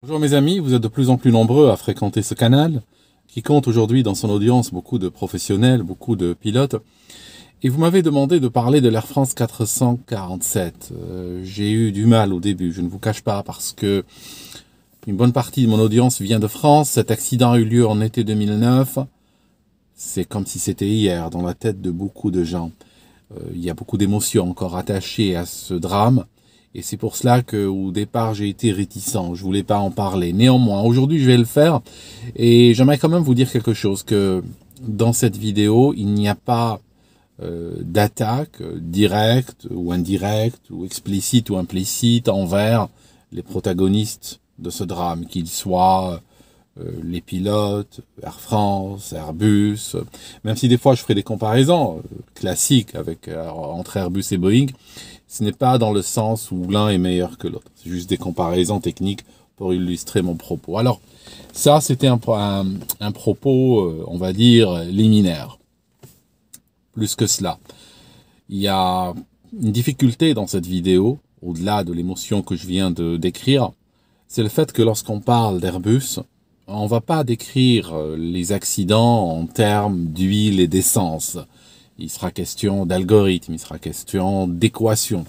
Bonjour mes amis, vous êtes de plus en plus nombreux à fréquenter ce canal, qui compte aujourd'hui dans son audience beaucoup de professionnels, beaucoup de pilotes. Et vous m'avez demandé de parler de l'Air France 447. J'ai eu du mal au début, je ne vous cache pas, parce que une bonne partie de mon audience vient de France. Cet accident a eu lieu en été 2009. C'est comme si c'était hier, dans la tête de beaucoup de gens. Il y a beaucoup d'émotions encore attachées à ce drame. Et c'est pour cela qu'au départ, j'ai été réticent. Je voulais pas en parler. Néanmoins, aujourd'hui, je vais le faire. Et j'aimerais quand même vous dire quelque chose, que dans cette vidéo, il n'y a pas d'attaque directe ou indirecte, ou explicite ou implicite envers les protagonistes de ce drame, qu'ils soient les pilotes, Air France, Airbus, même si des fois je ferai des comparaisons classiques entre Airbus et Boeing, ce n'est pas dans le sens où l'un est meilleur que l'autre. C'est juste des comparaisons techniques pour illustrer mon propos. Alors, ça, c'était un propos, on va dire, liminaire. Plus que cela. Il y a une difficulté dans cette vidéo, au-delà de l'émotion que je viens de décrire, c'est le fait que lorsqu'on parle d'Airbus, on ne va pas décrire les accidents en termes d'huile et d'essence. Il sera question d'algorithme, il sera question d'équation.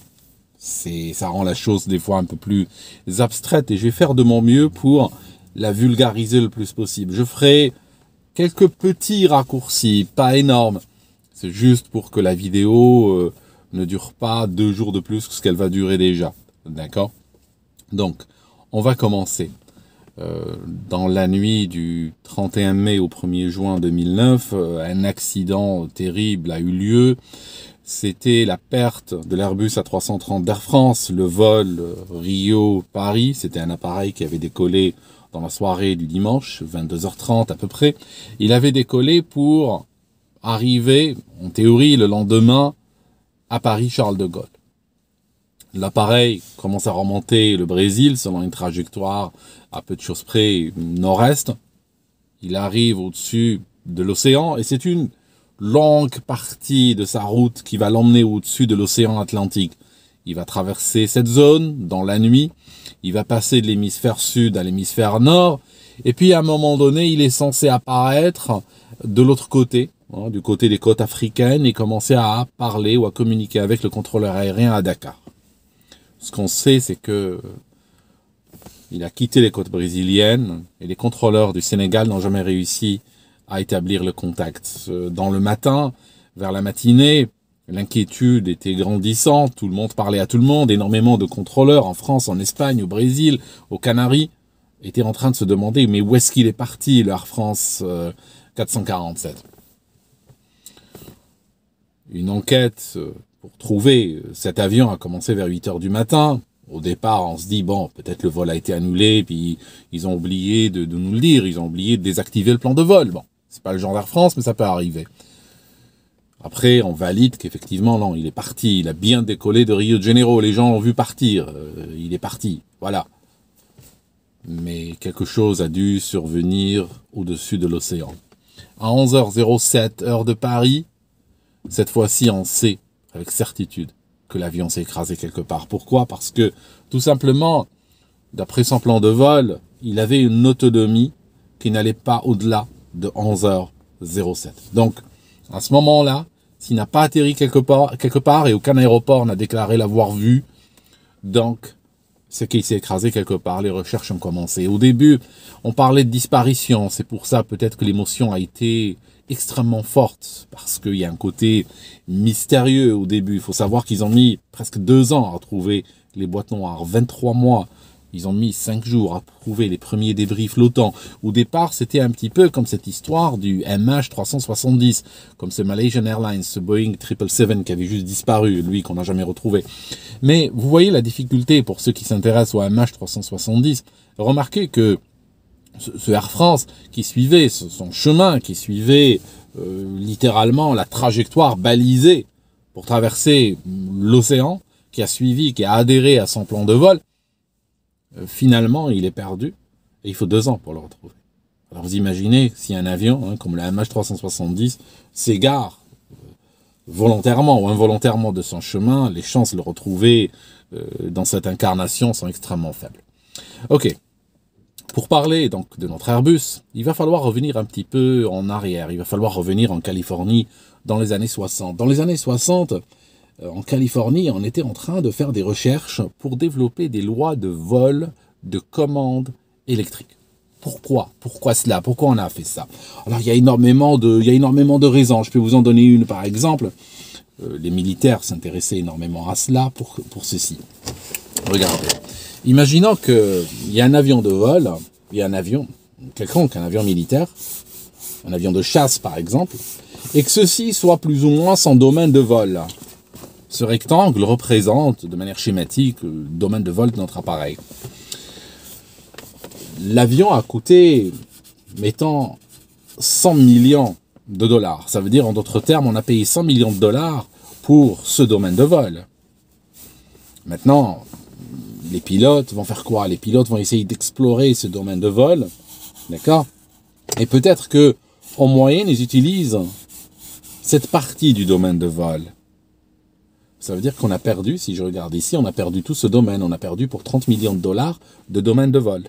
Ça rend la chose des fois un peu plus abstraite et je vais faire de mon mieux pour la vulgariser le plus possible. Je ferai quelques petits raccourcis, pas énormes. C'est juste pour que la vidéo ne dure pas 2 jours de plus que ce qu'elle va durer déjà. D'accord? Donc, on va commencer. Dans la nuit du 31 mai au 1er juin 2009, un accident terrible a eu lieu. C'était la perte de l'Airbus A330 d'Air France, le vol Rio-Paris. C'était un appareil qui avait décollé dans la soirée du dimanche, 22h30 à peu près. Il avait décollé pour arriver, en théorie, le lendemain à Paris-Charles de Gaulle. L'appareil commence à remonter le Brésil selon une trajectoire à peu de choses près nord-est. Il arrive au-dessus de l'océan et c'est une longue partie de sa route qui va l'emmener au-dessus de l'océan Atlantique. Il va traverser cette zone dans la nuit. Il va passer de l'hémisphère sud à l'hémisphère nord. Et puis à un moment donné, il est censé apparaître de l'autre côté, du côté des côtes africaines, et commencer à parler ou à communiquer avec le contrôleur aérien à Dakar. Ce qu'on sait, c'est que il a quitté les côtes brésiliennes et les contrôleurs du Sénégal n'ont jamais réussi à établir le contact. Dans le matin, vers la matinée, l'inquiétude était grandissante, tout le monde parlait à tout le monde, énormément de contrôleurs en France, en Espagne, au Brésil, aux Canaries, étaient en train de se demander mais où est-ce qu'il est parti, l'Air France 447. Une enquête pour trouver cet avion a commencé vers 8 heures du matin. Au départ, on se dit, bon, peut-être le vol a été annulé, puis ils ont oublié de nous le dire, ils ont oublié de désactiver le plan de vol. Bon, c'est pas le genre d'Air France, mais ça peut arriver. Après, on valide qu'effectivement, non, il est parti, il a bien décollé de Rio de Janeiro, les gens l'ont vu partir, il est parti, voilà. Mais quelque chose a dû survenir au-dessus de l'océan. À 11h07, heure de Paris, cette fois-ci, on sait avec certitude que l'avion s'est écrasé quelque part. Pourquoi? Parce que, tout simplement, d'après son plan de vol, il avait une autonomie qui n'allait pas au-delà de 11h07. Donc, à ce moment-là, s'il n'a pas atterri quelque part et aucun aéroport n'a déclaré l'avoir vu, donc, c'est qu'il s'est écrasé quelque part. Les recherches ont commencé. Au début, on parlait de disparition. C'est pour ça peut-être que l'émotion a été extrêmement forte, parce qu'il y a un côté mystérieux au début. Il faut savoir qu'ils ont mis presque 2 ans à retrouver les boîtes noires, 23 mois. Ils ont mis 5 jours à trouver les premiers débris flottants. Au départ, c'était un petit peu comme cette histoire du MH370, comme ce Malaysian Airlines, ce Boeing 777 qui avait juste disparu, lui qu'on n'a jamais retrouvé. Mais vous voyez la difficulté pour ceux qui s'intéressent au MH370. Remarquez que ce Air France qui suivait son chemin, qui suivait littéralement la trajectoire balisée pour traverser l'océan, qui a suivi, qui a adhéré à son plan de vol, finalement il est perdu et il faut 2 ans pour le retrouver. Alors vous imaginez si un avion comme le MH370 s'égare volontairement ou involontairement de son chemin, les chances de le retrouver dans cette incarnation sont extrêmement faibles. Ok. Pour parler donc de notre Airbus, il va falloir revenir un petit peu en arrière. Il va falloir revenir en Californie dans les années 60. Dans les années 60, en Californie, on était en train de faire des recherches pour développer des lois de vol de commandes électriques. Pourquoi? Pourquoi cela? Pourquoi on a fait ça? Alors, il y a énormément de raisons. Je peux vous en donner une, par exemple. Les militaires s'intéressaient énormément à cela pour ceci. Regardez. Imaginons qu'il y a un avion de vol, il y a un avion, quelconque, un avion militaire, un avion de chasse par exemple, et que ceci soit plus ou moins son domaine de vol. Ce rectangle représente de manière schématique le domaine de vol de notre appareil. L'avion a coûté, mettons, 100 millions de dollars. Ça veut dire, en d'autres termes, on a payé 100 millions de dollars pour ce domaine de vol. Maintenant, les pilotes vont faire quoi? Les pilotes vont essayer d'explorer ce domaine de vol, d'accord? Et peut-être que, en moyenne, ils utilisent cette partie du domaine de vol. Ça veut dire qu'on a perdu, si je regarde ici, on a perdu tout ce domaine. On a perdu pour 30 millions de dollars de domaine de vol.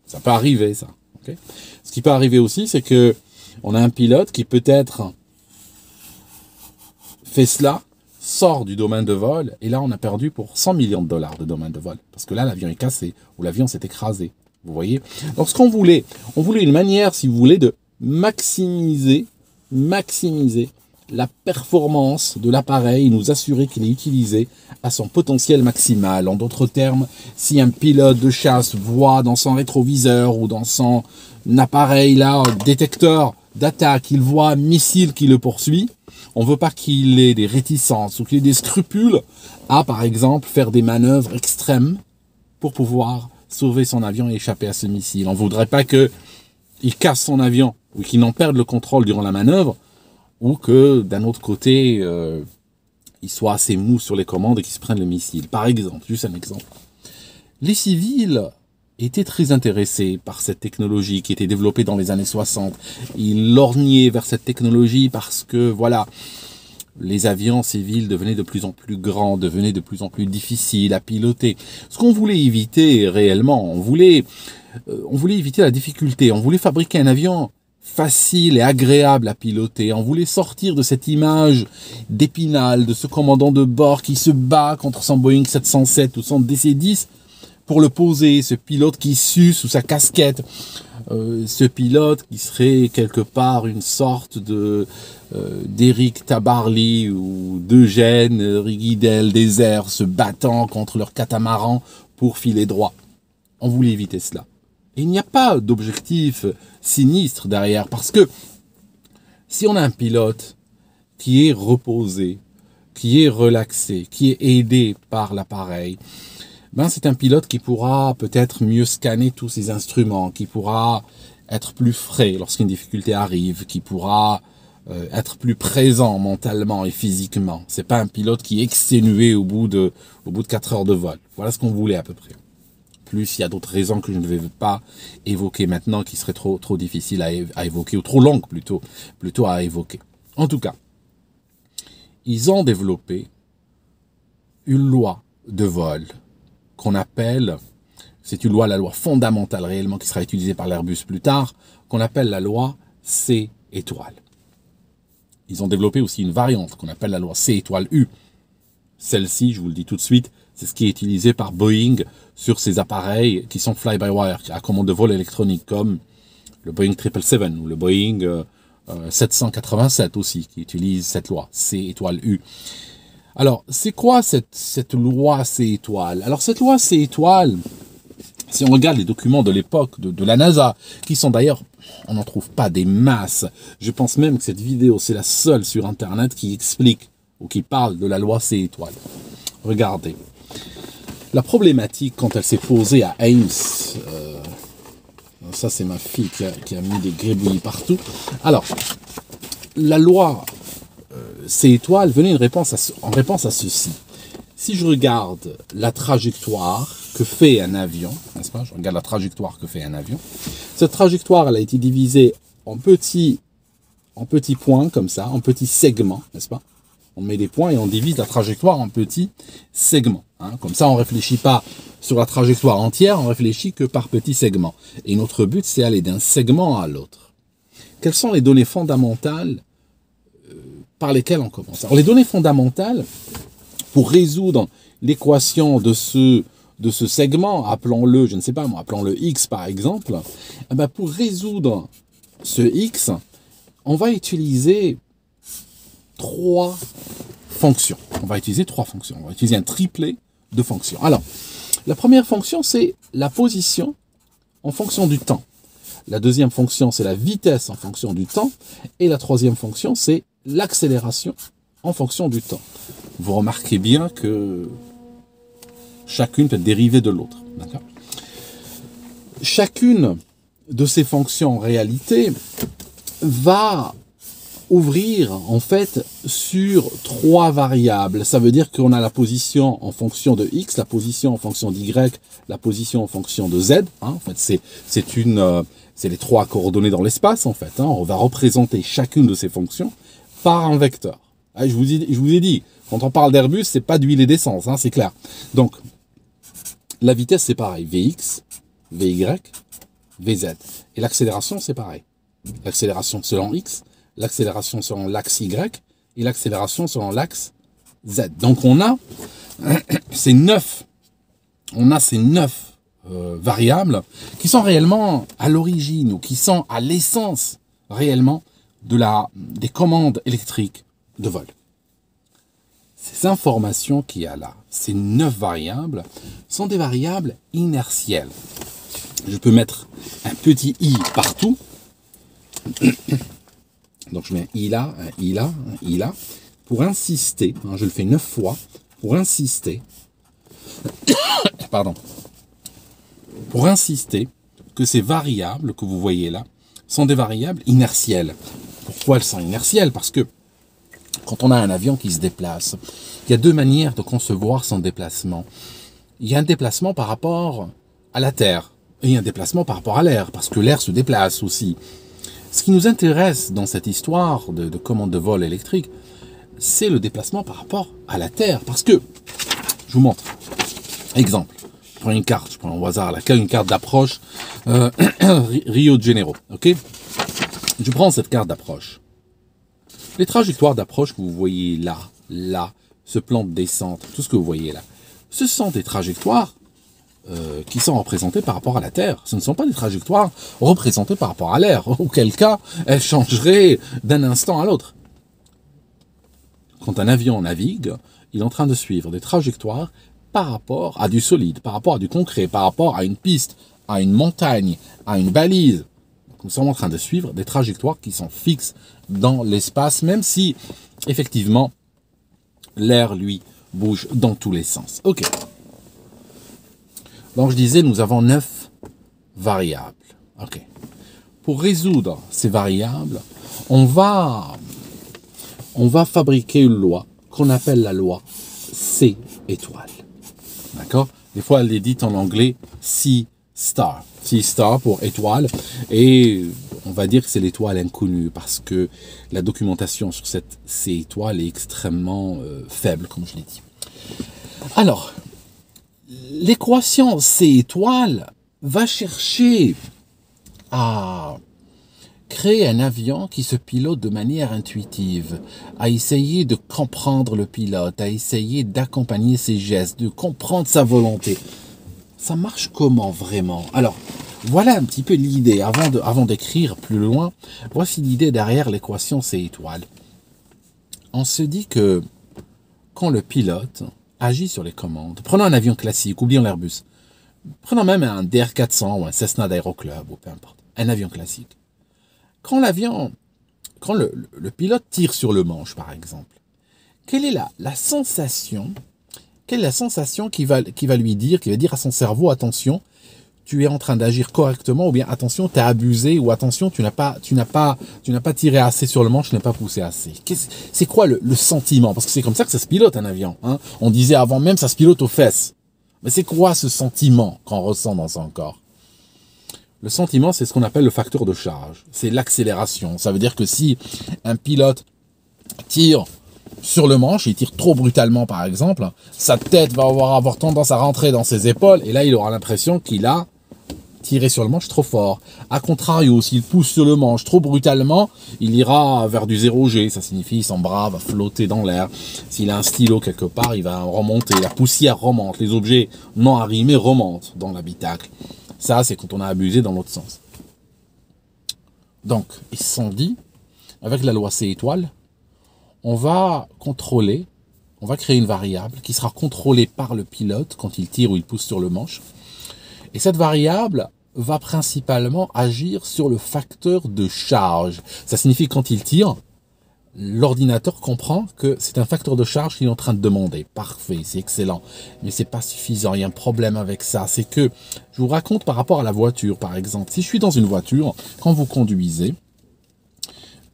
Ça peut arriver, ça. Okay? Ce qui peut arriver aussi, c'est que on a un pilote qui peut-être fait cela, sort du domaine de vol, et là on a perdu pour 100 millions de dollars de domaine de vol. Parce que là l'avion est cassé, ou l'avion s'est écrasé. Vous voyez? Donc ce qu'on voulait, on voulait une manière, si vous voulez, de maximiser la performance de l'appareil, nous assurer qu'il est utilisé à son potentiel maximal. En d'autres termes, si un pilote de chasse voit dans son rétroviseur ou dans son appareil là, détecteur d'attaque, il voit un missile qui le poursuit, on ne veut pas qu'il ait des réticences ou qu'il ait des scrupules à, par exemple, faire des manœuvres extrêmes pour pouvoir sauver son avion et échapper à ce missile. On ne voudrait pas qu'il casse son avion ou qu'il n'en perde le contrôle durant la manœuvre, ou que, d'un autre côté, il soit assez mou sur les commandes et qu'il se prenne le missile. Par exemple, juste un exemple. Les civils étaient très intéressés par cette technologie qui était développée dans les années 60. Ils lorgnaient vers cette technologie parce que, voilà, les avions civils devenaient de plus en plus grands, devenaient de plus en plus difficiles à piloter. Ce qu'on voulait éviter réellement, on voulait éviter la difficulté. On voulait fabriquer un avion facile et agréable à piloter. On voulait sortir de cette image d'Épinal, de ce commandant de bord qui se bat contre son Boeing 707 ou son DC-10 pour le poser, ce pilote qui sue sous sa casquette, ce pilote qui serait quelque part une sorte de d'Éric Tabarly ou d'Eugène Rigidel des airs se battant contre leur catamaran pour filer droit. On voulait éviter cela. Et il n'y a pas d'objectif sinistre derrière, parce que si on a un pilote qui est reposé, qui est relaxé, qui est aidé par l'appareil, ben c'est un pilote qui pourra peut-être mieux scanner tous ses instruments, qui pourra être plus frais lorsqu'une difficulté arrive, qui pourra être plus présent mentalement et physiquement. C'est pas un pilote qui est exténué au bout de 4 heures de vol. Voilà ce qu'on voulait à peu près. Plus il y a d'autres raisons que je ne vais pas évoquer maintenant, qui seraient trop difficiles à évoquer, ou trop longues plutôt à évoquer. En tout cas, ils ont développé une loi de vol qu'on appelle, c'est une loi, la loi fondamentale réellement, qui sera utilisée par l'Airbus plus tard, qu'on appelle la loi C étoile. Ils ont développé aussi une variante qu'on appelle la loi C étoile U. Celle-ci, je vous le dis tout de suite, c'est ce qui est utilisé par Boeing sur ces appareils qui sont fly-by-wire, à commande de vol électronique, comme le Boeing 777 ou le Boeing 787 aussi, qui utilise cette loi C étoile U. Alors, c'est quoi cette loi C étoile? Alors, cette loi C étoile, si on regarde les documents de l'époque de la NASA, qui sont d'ailleurs, on n'en trouve pas des masses. Je pense même que cette vidéo, c'est la seule sur Internet qui explique ou qui parle de la loi C étoile. Regardez. La problématique, quand elle s'est posée à Ames, ça c'est ma fille qui a mis des gribouillis partout. Alors, la loi C étoile venait en réponse à ceci. Si je regarde la trajectoire que fait un avion, n'est-ce pas? Je regarde la trajectoire que fait un avion. Cette trajectoire, elle a été divisée en petits points comme ça, en petits segments, n'est-ce pas? On met des points et on divise la trajectoire en petits segments. Hein. Comme ça, on ne réfléchit pas sur la trajectoire entière, on réfléchit que par petits segments. Et notre but, c'est aller d'un segment à l'autre. Quelles sont les données fondamentales par lesquelles on commence? Alors, les données fondamentales, pour résoudre l'équation de ce segment, appelons-le, je ne sais pas moi, appelons-le X par exemple, eh ben pour résoudre ce X, on va utiliser trois fonctions. On va utiliser un triplet de fonctions. Alors, la première fonction, c'est la position en fonction du temps. La deuxième fonction, c'est la vitesse en fonction du temps. Et la troisième fonction, c'est l'accélération en fonction du temps. Vous remarquez bien que chacune peut être dérivée de l'autre. D'accord ? Chacune de ces fonctions, en réalité, va ouvrir, en fait, sur trois variables. Ça veut dire qu'on a la position en fonction de X, la position en fonction d'Y, la position en fonction de Z. Hein. En fait, c'est les trois coordonnées dans l'espace, en fait. Hein. On va représenter chacune de ces fonctions par un vecteur. Ah, je vous ai dit, quand on parle d'Airbus, c'est pas d'huile et d'essence, hein, c'est clair. Donc, la vitesse, c'est pareil. Vx, Vy, Vz. Et l'accélération, c'est pareil. L'accélération selon X, l'accélération selon l'axe Y et l'accélération selon l'axe Z. Donc on a ces neuf variables qui sont réellement à l'origine ou qui sont à l'essence réellement des commandes électriques de vol. Ces informations qu'il y a là, ces 9 variables, sont des variables inertielles. Je peux mettre un petit i partout. Donc je mets un i là, un i là, un i là, pour insister, hein, je le fais 9 fois, pour insister, pardon, pour insister que ces variables que vous voyez là sont des variables inertielles. Pourquoi elles sont inertielles? Parce que quand on a un avion qui se déplace, il y a deux manières de concevoir son déplacement. Il y a un déplacement par rapport à la Terre, et il y a un déplacement par rapport à l'air, parce que l'air se déplace aussi. Ce qui nous intéresse dans cette histoire de commande de vol électrique, c'est le déplacement par rapport à la Terre. Parce que, je vous montre, exemple, je prends une carte, je prends au hasard là, une carte d'approche, Rio de Janeiro, ok? Je prends cette carte d'approche. Les trajectoires d'approche que vous voyez là, ce plan de descente, tout ce que vous voyez là, ce sont des trajectoires qui sont représentées par rapport à la Terre. Ce ne sont pas des trajectoires représentées par rapport à l'air, auquel cas elles changeraient d'un instant à l'autre. Quand un avion navigue, il est en train de suivre des trajectoires par rapport à du solide, par rapport à du concret, par rapport à une piste, à une montagne, à une balise. Nous sommes en train de suivre des trajectoires qui sont fixes dans l'espace, même si, effectivement, l'air, lui, bouge dans tous les sens. Ok. Donc, je disais, nous avons 9 variables. Ok. Pour résoudre ces variables, on va fabriquer une loi qu'on appelle la loi C étoile. D'accord? Des fois, elle est dite en anglais C star. C star pour étoile. Et on va dire que c'est l'étoile inconnue parce que la documentation sur cette C étoile est extrêmement faible, comme je l'ai dit. Alors, l'équation C étoile va chercher à créer un avion qui se pilote de manière intuitive, à essayer de comprendre le pilote, à essayer d'accompagner ses gestes, de comprendre sa volonté. Ça marche comment vraiment? Alors, voilà un petit peu l'idée. Avant d'écrire plus loin, voici l'idée derrière l'équation C étoile. On se dit que quand le pilote agit sur les commandes, prenons un avion classique, oublions l'Airbus, prenons même un DR400 ou un Cessna d'Aéroclub, ou peu importe, un avion classique. Quand le pilote tire sur le manche, par exemple, quelle est la sensation? Quelle est la sensation qui va lui dire, qui va dire à son cerveau, attention, tu es en train d'agir correctement, ou bien attention, tu as abusé, ou attention, tu n'as pas tiré assez sur le manche, tu n'as pas poussé assez. C'est quoi le sentiment? Parce que c'est comme ça que ça se pilote un avion. Hein. On disait avant même, ça se pilote aux fesses. Mais c'est quoi ce sentiment qu'on ressent dans son corps? Le sentiment, c'est ce qu'on appelle le facteur de charge. C'est l'accélération. Ça veut dire que si un pilote tire sur le manche, il tire trop brutalement par exemple, sa tête va avoir tendance à rentrer dans ses épaules, et là il aura l'impression qu'il a tiré sur le manche trop fort. A contrario, s'il pousse sur le manche trop brutalement, il ira vers du 0G, ça signifie son bras va flotter dans l'air. S'il a un stylo quelque part, il va remonter, la poussière remonte, les objets non arrimés remontent dans l'habitacle. Ça, c'est quand on a abusé dans l'autre sens. Donc, ils se sont dit, avec la loi C étoile, on va contrôler, on va créer une variable qui sera contrôlée par le pilote quand il tire ou il pousse sur le manche. Et cette variable va principalement agir sur le facteur de charge. Ça signifie que quand il tire, l'ordinateur comprend que c'est un facteur de charge qu'il est en train de demander. Parfait, c'est excellent. Mais c'est pas suffisant, il y a un problème avec ça. C'est que, je vous raconte par rapport à la voiture, par exemple. Si je suis dans une voiture, quand vous conduisez,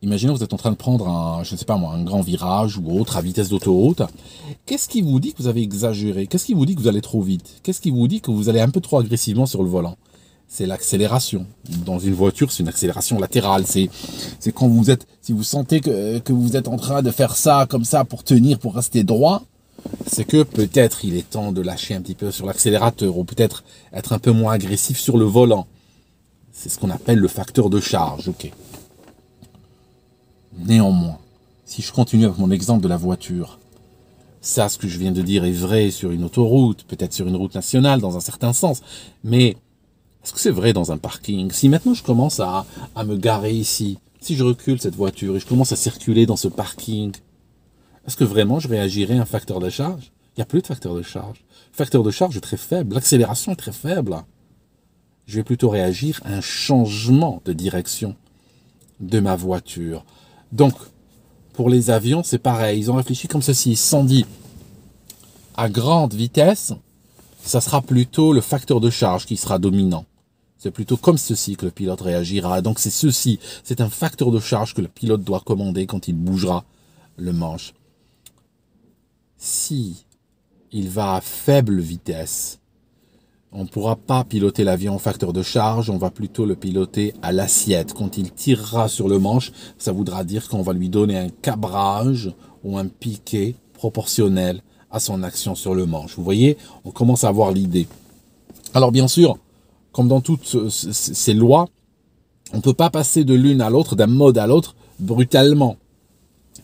imaginez que vous êtes en train de prendre un, je ne sais pas moi, un grand virage ou autre à vitesse d'autoroute. Qu'est-ce qui vous dit que vous avez exagéré? Qu'est-ce qui vous dit que vous allez trop vite? Qu'est-ce qui vous dit que vous allez un peu trop agressivement sur le volant? C'est l'accélération. Dans une voiture, c'est une accélération latérale. C'est quand vous êtes, si vous sentez que vous êtes en train de faire ça comme ça pour tenir, pour rester droit, c'est que peut-être il est temps de lâcher un petit peu sur l'accélérateur ou peut-être être un peu moins agressif sur le volant. C'est ce qu'on appelle le facteur de charge. Ok. Néanmoins, si je continue avec mon exemple de la voiture, ça, ce que je viens de dire est vrai sur une autoroute, peut-être sur une route nationale dans un certain sens, mais est-ce que c'est vrai dans un parking? Si maintenant je commence à me garer ici, si je recule cette voiture et je commence à circuler dans ce parking, est-ce que vraiment je réagirai à un facteur de charge? Il n'y a plus de facteur de charge. Le facteur de charge est très faible, l'accélération est très faible. Je vais plutôt réagir à un changement de direction de ma voiture. Donc, pour les avions, c'est pareil. Ils ont réfléchi comme ceci. Ils se sont dit, à grande vitesse, ça sera plutôt le facteur de charge qui sera dominant. C'est plutôt comme ceci que le pilote réagira. Donc, c'est ceci. C'est un facteur de charge que le pilote doit commander quand il bougera le manche. Si il va à faible vitesse, on ne pourra pas piloter l'avion au facteur de charge, on va plutôt le piloter à l'assiette. Quand il tirera sur le manche, ça voudra dire qu'on va lui donner un cabrage ou un piqué proportionnel à son action sur le manche. Vous voyez, on commence à avoir l'idée. Alors bien sûr, comme dans toutes ces lois, on ne peut pas passer de l'une à l'autre, d'un mode à l'autre, brutalement.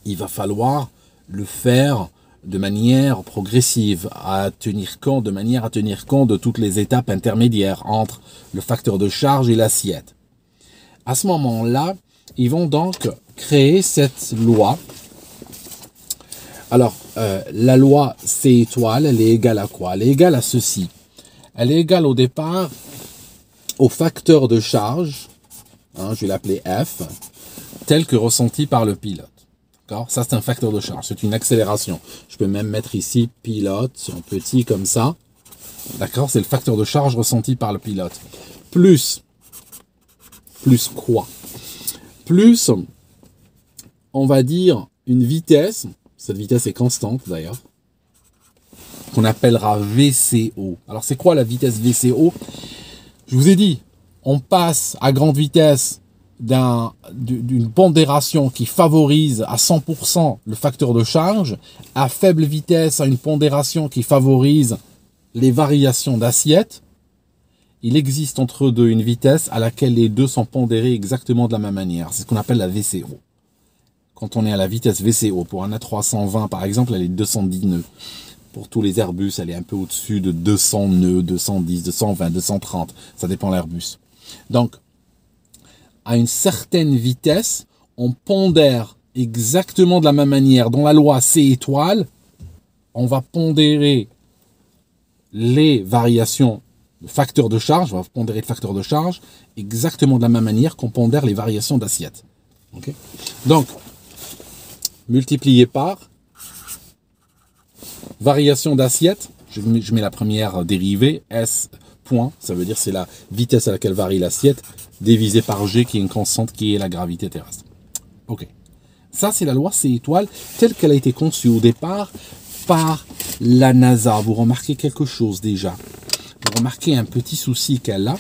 Il va falloir le faire de manière progressive, de manière à tenir compte de toutes les étapes intermédiaires entre le facteur de charge et l'assiette. À ce moment-là, ils vont donc créer cette loi. Alors, la loi C étoile, elle est égale à quoi? Elle est égale à ceci. Elle est égale au départ au facteur de charge, je vais l'appeler F, tel que ressenti par le pilote. Ça, c'est un facteur de charge, c'est une accélération. Je peux même mettre ici pilote, en petit comme ça. D'accord, c'est le facteur de charge ressenti par le pilote. Plus quoi? Plus, on va dire, une vitesse, cette vitesse est constante d'ailleurs, qu'on appellera VCO. Alors, c'est quoi la vitesse VCO? Je vous ai dit, on passe à grande vitesse d'une pondération qui favorise à 100% le facteur de charge, à faible vitesse à une pondération qui favorise les variations d'assiette. Il existe entre eux deux une vitesse à laquelle les deux sont pondérés exactement de la même manière. C'est ce qu'on appelle la VCO. Quand on est à la vitesse VCO, pour un A320 par exemple, elle est 210 nœuds. Pour tous les Airbus, elle est un peu au-dessus de 200 nœuds, 210, 220, 230. Ça dépend de l'Airbus. Donc, à une certaine vitesse, on pondère exactement de la même manière. Dans la loi C étoile, on va pondérer les variations de facteur de charge, on va pondérer le facteur de charge exactement de la même manière qu'on pondère les variations d'assiette. Okay. Donc, multiplié par variation d'assiette, je mets la première dérivée, S point, ça veut dire c'est la vitesse à laquelle varie l'assiette, divisé par G qui est une constante qui est la gravité terrestre. Ok. Ça, c'est la loi C étoile telle qu'elle a été conçue au départ par la NASA. Vous remarquez quelque chose déjà. Vous remarquez un petit souci qu'elle a.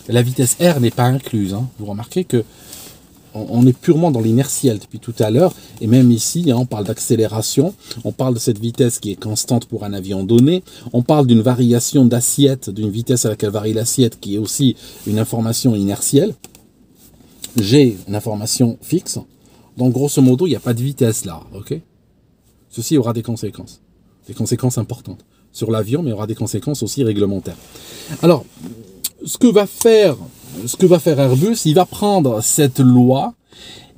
La vitesse R n'est pas incluse. Vous remarquez que on est purement dans l'inertiel depuis tout à l'heure, et même ici, hein, on parle d'accélération, on parle de cette vitesse qui est constante pour un avion donné, on parle d'une variation d'assiette, d'une vitesse à laquelle varie l'assiette, qui est aussi une information inertielle. J'ai une information fixe, donc grosso modo, il n'y a pas de vitesse là, ok? Ceci aura des conséquences importantes sur l'avion, mais il aura des conséquences aussi réglementaires. Alors, ce que va faire Airbus, il va prendre cette loi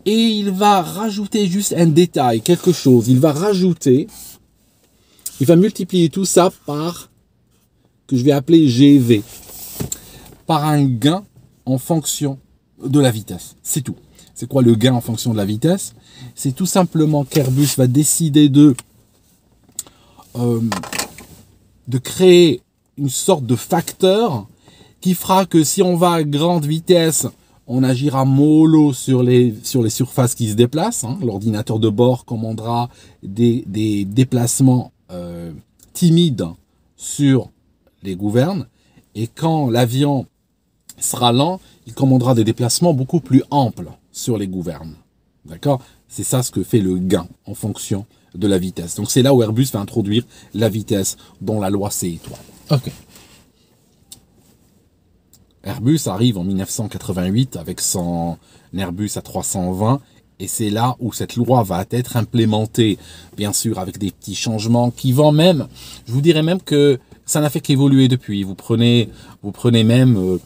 et il va rajouter juste un détail, quelque chose. Il va multiplier tout ça par, que je vais appeler GV, par un gain en fonction de la vitesse. C'est tout. C'est quoi le gain en fonction de la vitesse? C'est tout simplement qu'Airbus va décider de créer une sorte de facteur qui fera que si on va à grande vitesse, on agira mollo sur les surfaces qui se déplacent. Hein. L'ordinateur de bord commandera des déplacements timides sur les gouvernes. Et quand l'avion sera lent, il commandera des déplacements beaucoup plus amples sur les gouvernes. D'accord? C'est ça ce que fait le gain en fonction de la vitesse. Donc c'est là où Airbus va introduire la vitesse dans la loi C étoile. Ok. Airbus arrive en 1988 avec son Airbus A320 et c'est là où cette loi va être implémentée, bien sûr avec des petits changements qui vont même, je vous dirais même que ça n'a fait qu'évoluer depuis. Vous prenez même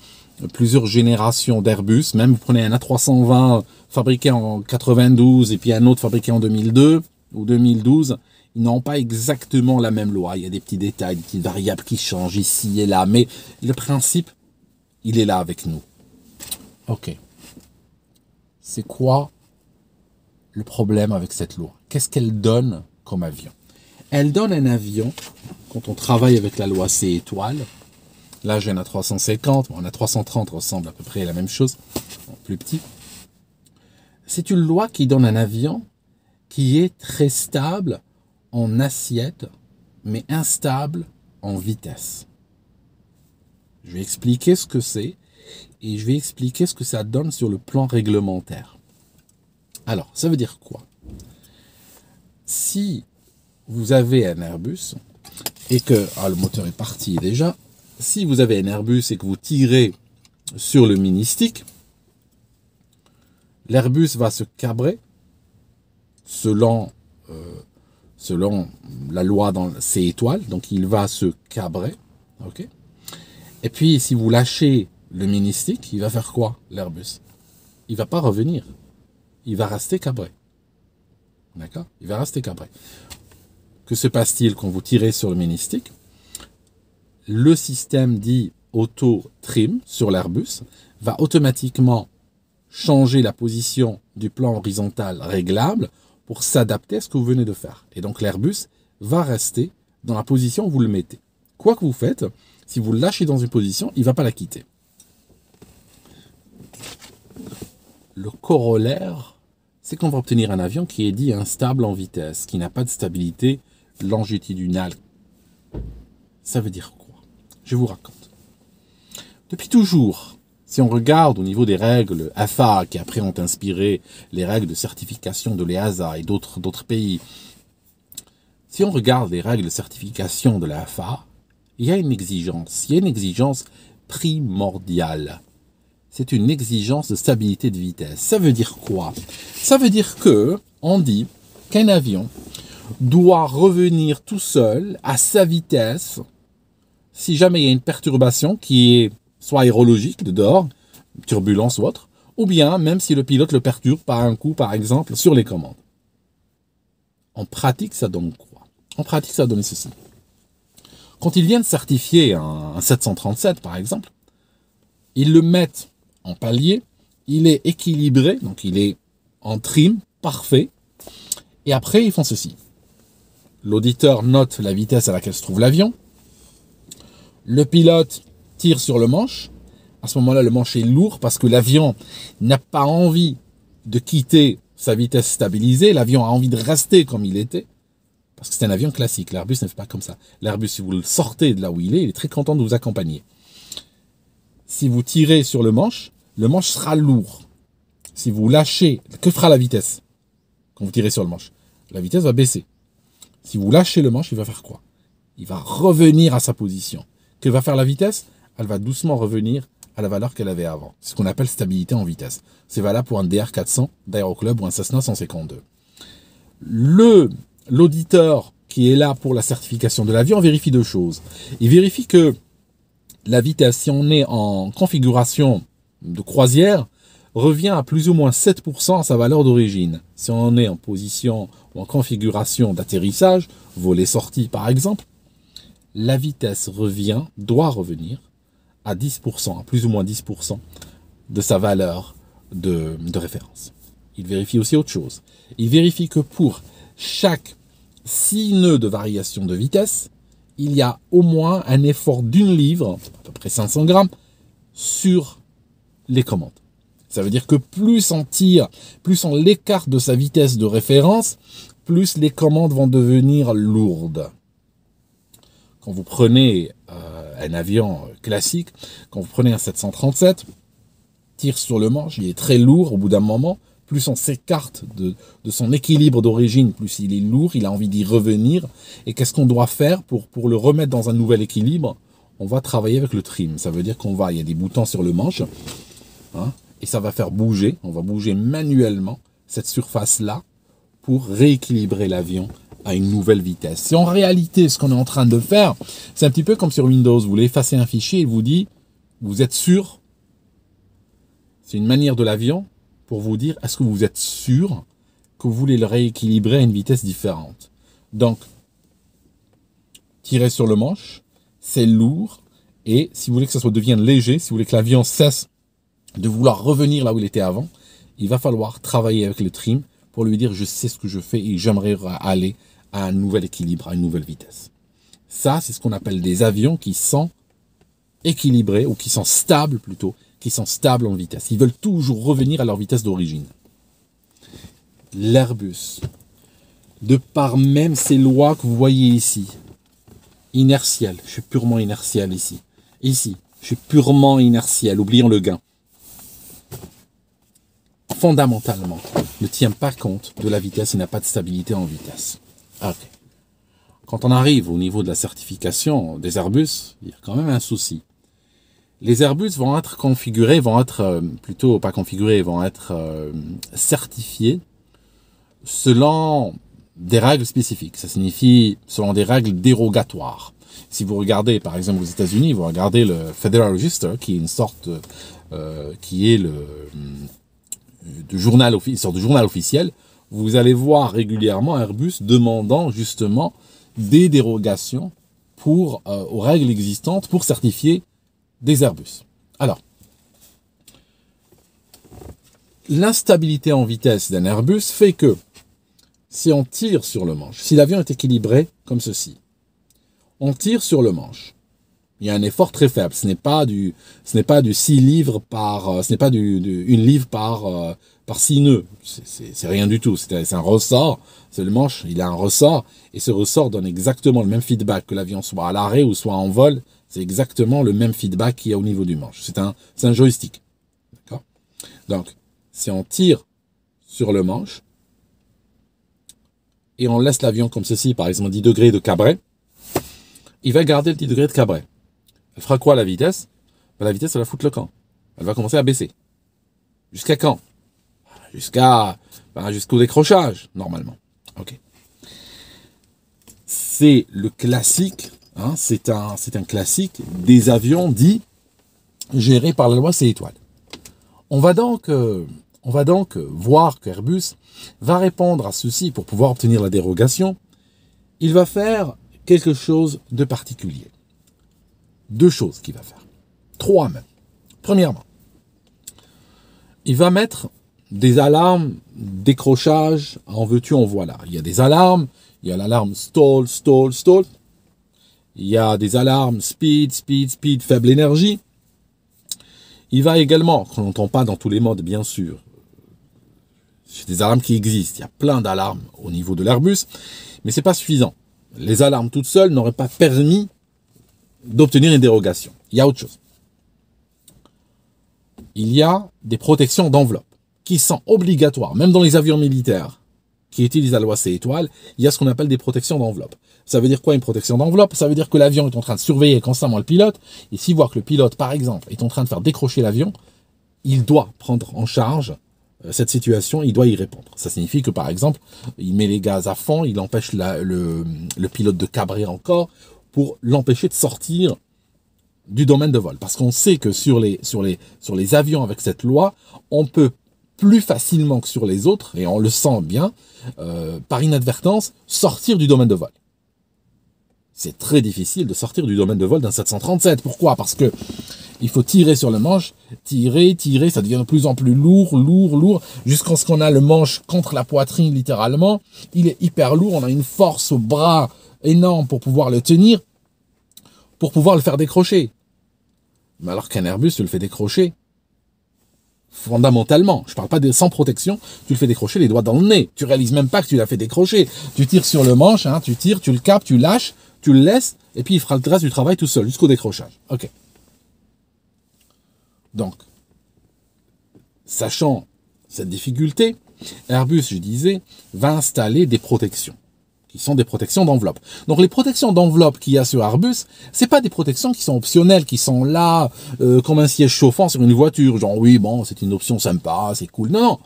plusieurs générations d'Airbus, même vous prenez un A320 fabriqué en 92 et puis un autre fabriqué en 2002 ou 2012, ils n'ont pas exactement la même loi. Il y a des petits détails, des petites variables qui changent ici et là, mais le principe, il est là avec nous. Ok. C'est quoi le problème avec cette loi? Qu'est-ce qu'elle donne comme avion? Elle donne un avion, quand on travaille avec la loi C étoile, là j'ai un A350, un A330 ressemble à peu près à la même chose, plus petit. C'est une loi qui donne un avion qui est très stable en assiette, mais instable en vitesse. Je vais expliquer ce que c'est et je vais expliquer ce que ça donne sur le plan réglementaire. Alors, ça veut dire quoi? Si vous avez un Airbus et que... Ah, le moteur est parti déjà. Si vous avez un Airbus et que vous tirez sur le mini-stick, l'Airbus va se cabrer selon la loi dans C étoile. Donc, il va se cabrer. Ok. Et puis, si vous lâchez le mini-stick, il va faire quoi, l'Airbus? Il ne va pas revenir. Il va rester cabré. D'accord? Il va rester cabré. Que se passe-t-il quand vous tirez sur le mini-stick? Le système dit auto-trim sur l'Airbus va automatiquement changer la position du plan horizontal réglable pour s'adapter à ce que vous venez de faire. Et donc, l'Airbus va rester dans la position où vous le mettez. Quoi que vous faites, si vous le lâchez dans une position, il ne va pas la quitter. Le corollaire, c'est qu'on va obtenir un avion qui est dit instable en vitesse, qui n'a pas de stabilité longitudinale. Ça veut dire quoi? Je vous raconte. Depuis toujours, si on regarde au niveau des règles AFA, qui après ont inspiré les règles de certification de l'EASA et d'autres pays, si on regarde les règles de certification de l'AFA, il y a une exigence primordiale. C'est une exigence de stabilité de vitesse. Ça veut dire quoi? Ça veut dire que on dit qu'un avion doit revenir tout seul à sa vitesse si jamais il y a une perturbation qui est soit aérologique de dehors, turbulence ou autre, ou bien même si le pilote le perturbe par un coup, par exemple, sur les commandes. En pratique, ça donne quoi? En pratique, ça donne ceci. Quand ils viennent certifier un 737, par exemple, ils le mettent en palier, il est équilibré, donc il est en trim, parfait, et après, ils font ceci. L'auditeur note la vitesse à laquelle se trouve l'avion, le pilote tire sur le manche, à ce moment-là, le manche est lourd parce que l'avion n'a pas envie de quitter sa vitesse stabilisée, l'avion a envie de rester comme il était, parce que c'est un avion classique. L'Airbus ne fait pas comme ça. L'Airbus, si vous le sortez de là où il est très content de vous accompagner. Si vous tirez sur le manche sera lourd. Si vous lâchez, que fera la vitesse quand vous tirez sur le manche? La vitesse va baisser. Si vous lâchez le manche, il va faire quoi? Il va revenir à sa position. Que va faire la vitesse? Elle va doucement revenir à la valeur qu'elle avait avant. C'est ce qu'on appelle stabilité en vitesse. C'est valable pour un DR400 d'Aéroclub ou un Cessna 152. L'auditeur qui est là pour la certification de l'avion vérifie deux choses. Il vérifie que la vitesse, si on est en configuration de croisière, revient à plus ou moins 7% à sa valeur d'origine. Si on est en position ou en configuration d'atterrissage, volet-sortie par exemple, la vitesse doit revenir à 10%, à plus ou moins 10% de sa valeur de référence. Il vérifie aussi autre chose. Il vérifie que pour chaque 6 nœuds de variation de vitesse, il y a au moins un effort d'une livre, à peu près 500 grammes, sur les commandes. Ça veut dire que plus on tire, plus on l'écarte de sa vitesse de référence, plus les commandes vont devenir lourdes. Quand vous prenez un avion classique, quand vous prenez un 737, tire sur le manche, il est très lourd au bout d'un moment. Plus on s'écarte de son équilibre d'origine, plus il est lourd, il a envie d'y revenir. Et qu'est-ce qu'on doit faire pour le remettre dans un nouvel équilibre? On va travailler avec le trim. Ça veut dire il y a des boutons sur le manche, hein, et ça va faire bouger, on va bouger manuellement cette surface-là pour rééquilibrer l'avion à une nouvelle vitesse. Et en réalité, ce qu'on est en train de faire, c'est un petit peu comme sur Windows. Vous voulez effacer un fichier, il vous dit, vous êtes sûr? C'est une manière de l'avion pour vous dire, est-ce que vous êtes sûr que vous voulez le rééquilibrer à une vitesse différente? Donc, tirez sur le manche, c'est lourd, et si vous voulez que ça devienne léger, si vous voulez que l'avion cesse de vouloir revenir là où il était avant, il va falloir travailler avec le trim pour lui dire, je sais ce que je fais et j'aimerais aller à un nouvel équilibre, à une nouvelle vitesse. Ça, c'est ce qu'on appelle des avions qui sont équilibrés, ou qui sont stables plutôt, qui sont stables en vitesse. Ils veulent toujours revenir à leur vitesse d'origine. L'Airbus, de par même ces lois que vous voyez ici, inertiel, je suis purement inertiel ici. Ici, je suis purement inertiel, oublions le gain. Fondamentalement, ne tient pas compte de la vitesse, il n'a pas de stabilité en vitesse. Okay. Quand on arrive au niveau de la certification des Airbus, il y a quand même un souci. Les Airbus vont être configurés, vont être certifiés selon des règles spécifiques. Ça signifie selon des règles dérogatoires. Si vous regardez, par exemple, aux États-Unis, vous regardez le Federal Register, qui est une sorte, qui est une sorte de journal officiel, vous allez voir régulièrement Airbus demandant justement des dérogations aux règles existantes pour certifier des Airbus. Alors, l'instabilité en vitesse d'un Airbus fait que si on tire sur le manche, si l'avion est équilibré comme ceci, on tire sur le manche, il y a un effort très faible. Ce n'est pas du 6 livres par, ce n'est pas une livre par 6 nœuds. C'est rien du tout. C'est un ressort. C'est le manche, il a un ressort. Et ce ressort donne exactement le même feedback que l'avion soit à l'arrêt ou soit en vol. C'est exactement le même feedback qu'il y a au niveau du manche. C'est un joystick. D'accord? Donc, si on tire sur le manche et on laisse l'avion comme ceci, par exemple 10 degrés de cabré, il va garder le 10 degrés de cabré. Elle fera quoi la vitesse? La vitesse, elle va foutre le camp. Elle va commencer à baisser. Jusqu'à quand? Jusqu'au décrochage, normalement. Ok. C'est le classique, hein, c'est un classique des avions dits gérés par la loi C étoile. On va donc voir qu'Airbus va répondre à ceci pour pouvoir obtenir la dérogation. Il va faire quelque chose de particulier. 2 choses qu'il va faire. 3 même. Premièrement, il va mettre des alarmes décrochage, en veux-tu, en voilà. Il y a des alarmes, il y a l'alarme stall, stall, stall. Il y a des alarmes speed, speed, speed, faible énergie. Il va également, qu'on n'entend pas dans tous les modes, bien sûr, c'est des alarmes qui existent. Il y a plein d'alarmes au niveau de l'Airbus, mais c'est pas suffisant. Les alarmes toutes seules n'auraient pas permis d'obtenir une dérogation. Il y a autre chose. Il y a des protections d'enveloppe qui sont obligatoires, même dans les avions militaires, qui utilisent la loi C étoile, il y a ce qu'on appelle des protections d'enveloppe. Ça veut dire quoi une protection d'enveloppe? Ça veut dire que l'avion est en train de surveiller constamment le pilote, et s'il voit que le pilote, par exemple, est en train de faire décrocher l'avion, il doit prendre en charge cette situation, il doit y répondre. Ça signifie que, par exemple, il met les gaz à fond, il empêche le pilote de cabrer encore, pour l'empêcher de sortir du domaine de vol. Parce qu'on sait que sur les avions avec cette loi, on peut plus facilement que sur les autres, et on le sent bien, par inadvertance, sortir du domaine de vol. C'est très difficile de sortir du domaine de vol d'un 737. Pourquoi? Parce que il faut tirer sur le manche, tirer, ça devient de plus en plus lourd, jusqu'à ce qu'on a le manche contre la poitrine littéralement. Il est hyper lourd, on a une force au bras énorme pour pouvoir le tenir, pour pouvoir le faire décrocher. Mais alors qu'un Airbus, tu le fais décrocher fondamentalement. Je parle pas de sans protection, tu le fais décrocher les doigts dans le nez. Tu réalises même pas que tu l'as fait décrocher. Tu tires sur le manche, hein, tu tires, tu le capes, tu lâches, tu le laisses, et puis il fera le reste du travail tout seul, jusqu'au décrochage. Ok. Donc, sachant cette difficulté, Airbus, je disais, va installer des protections, qui sont des protections d'enveloppe. Donc les protections d'enveloppe qu'il y a sur Airbus, c'est pas des protections qui sont optionnelles, qui sont là comme un siège chauffant sur une voiture, genre oui, bon, c'est une option sympa, c'est cool. Non, non,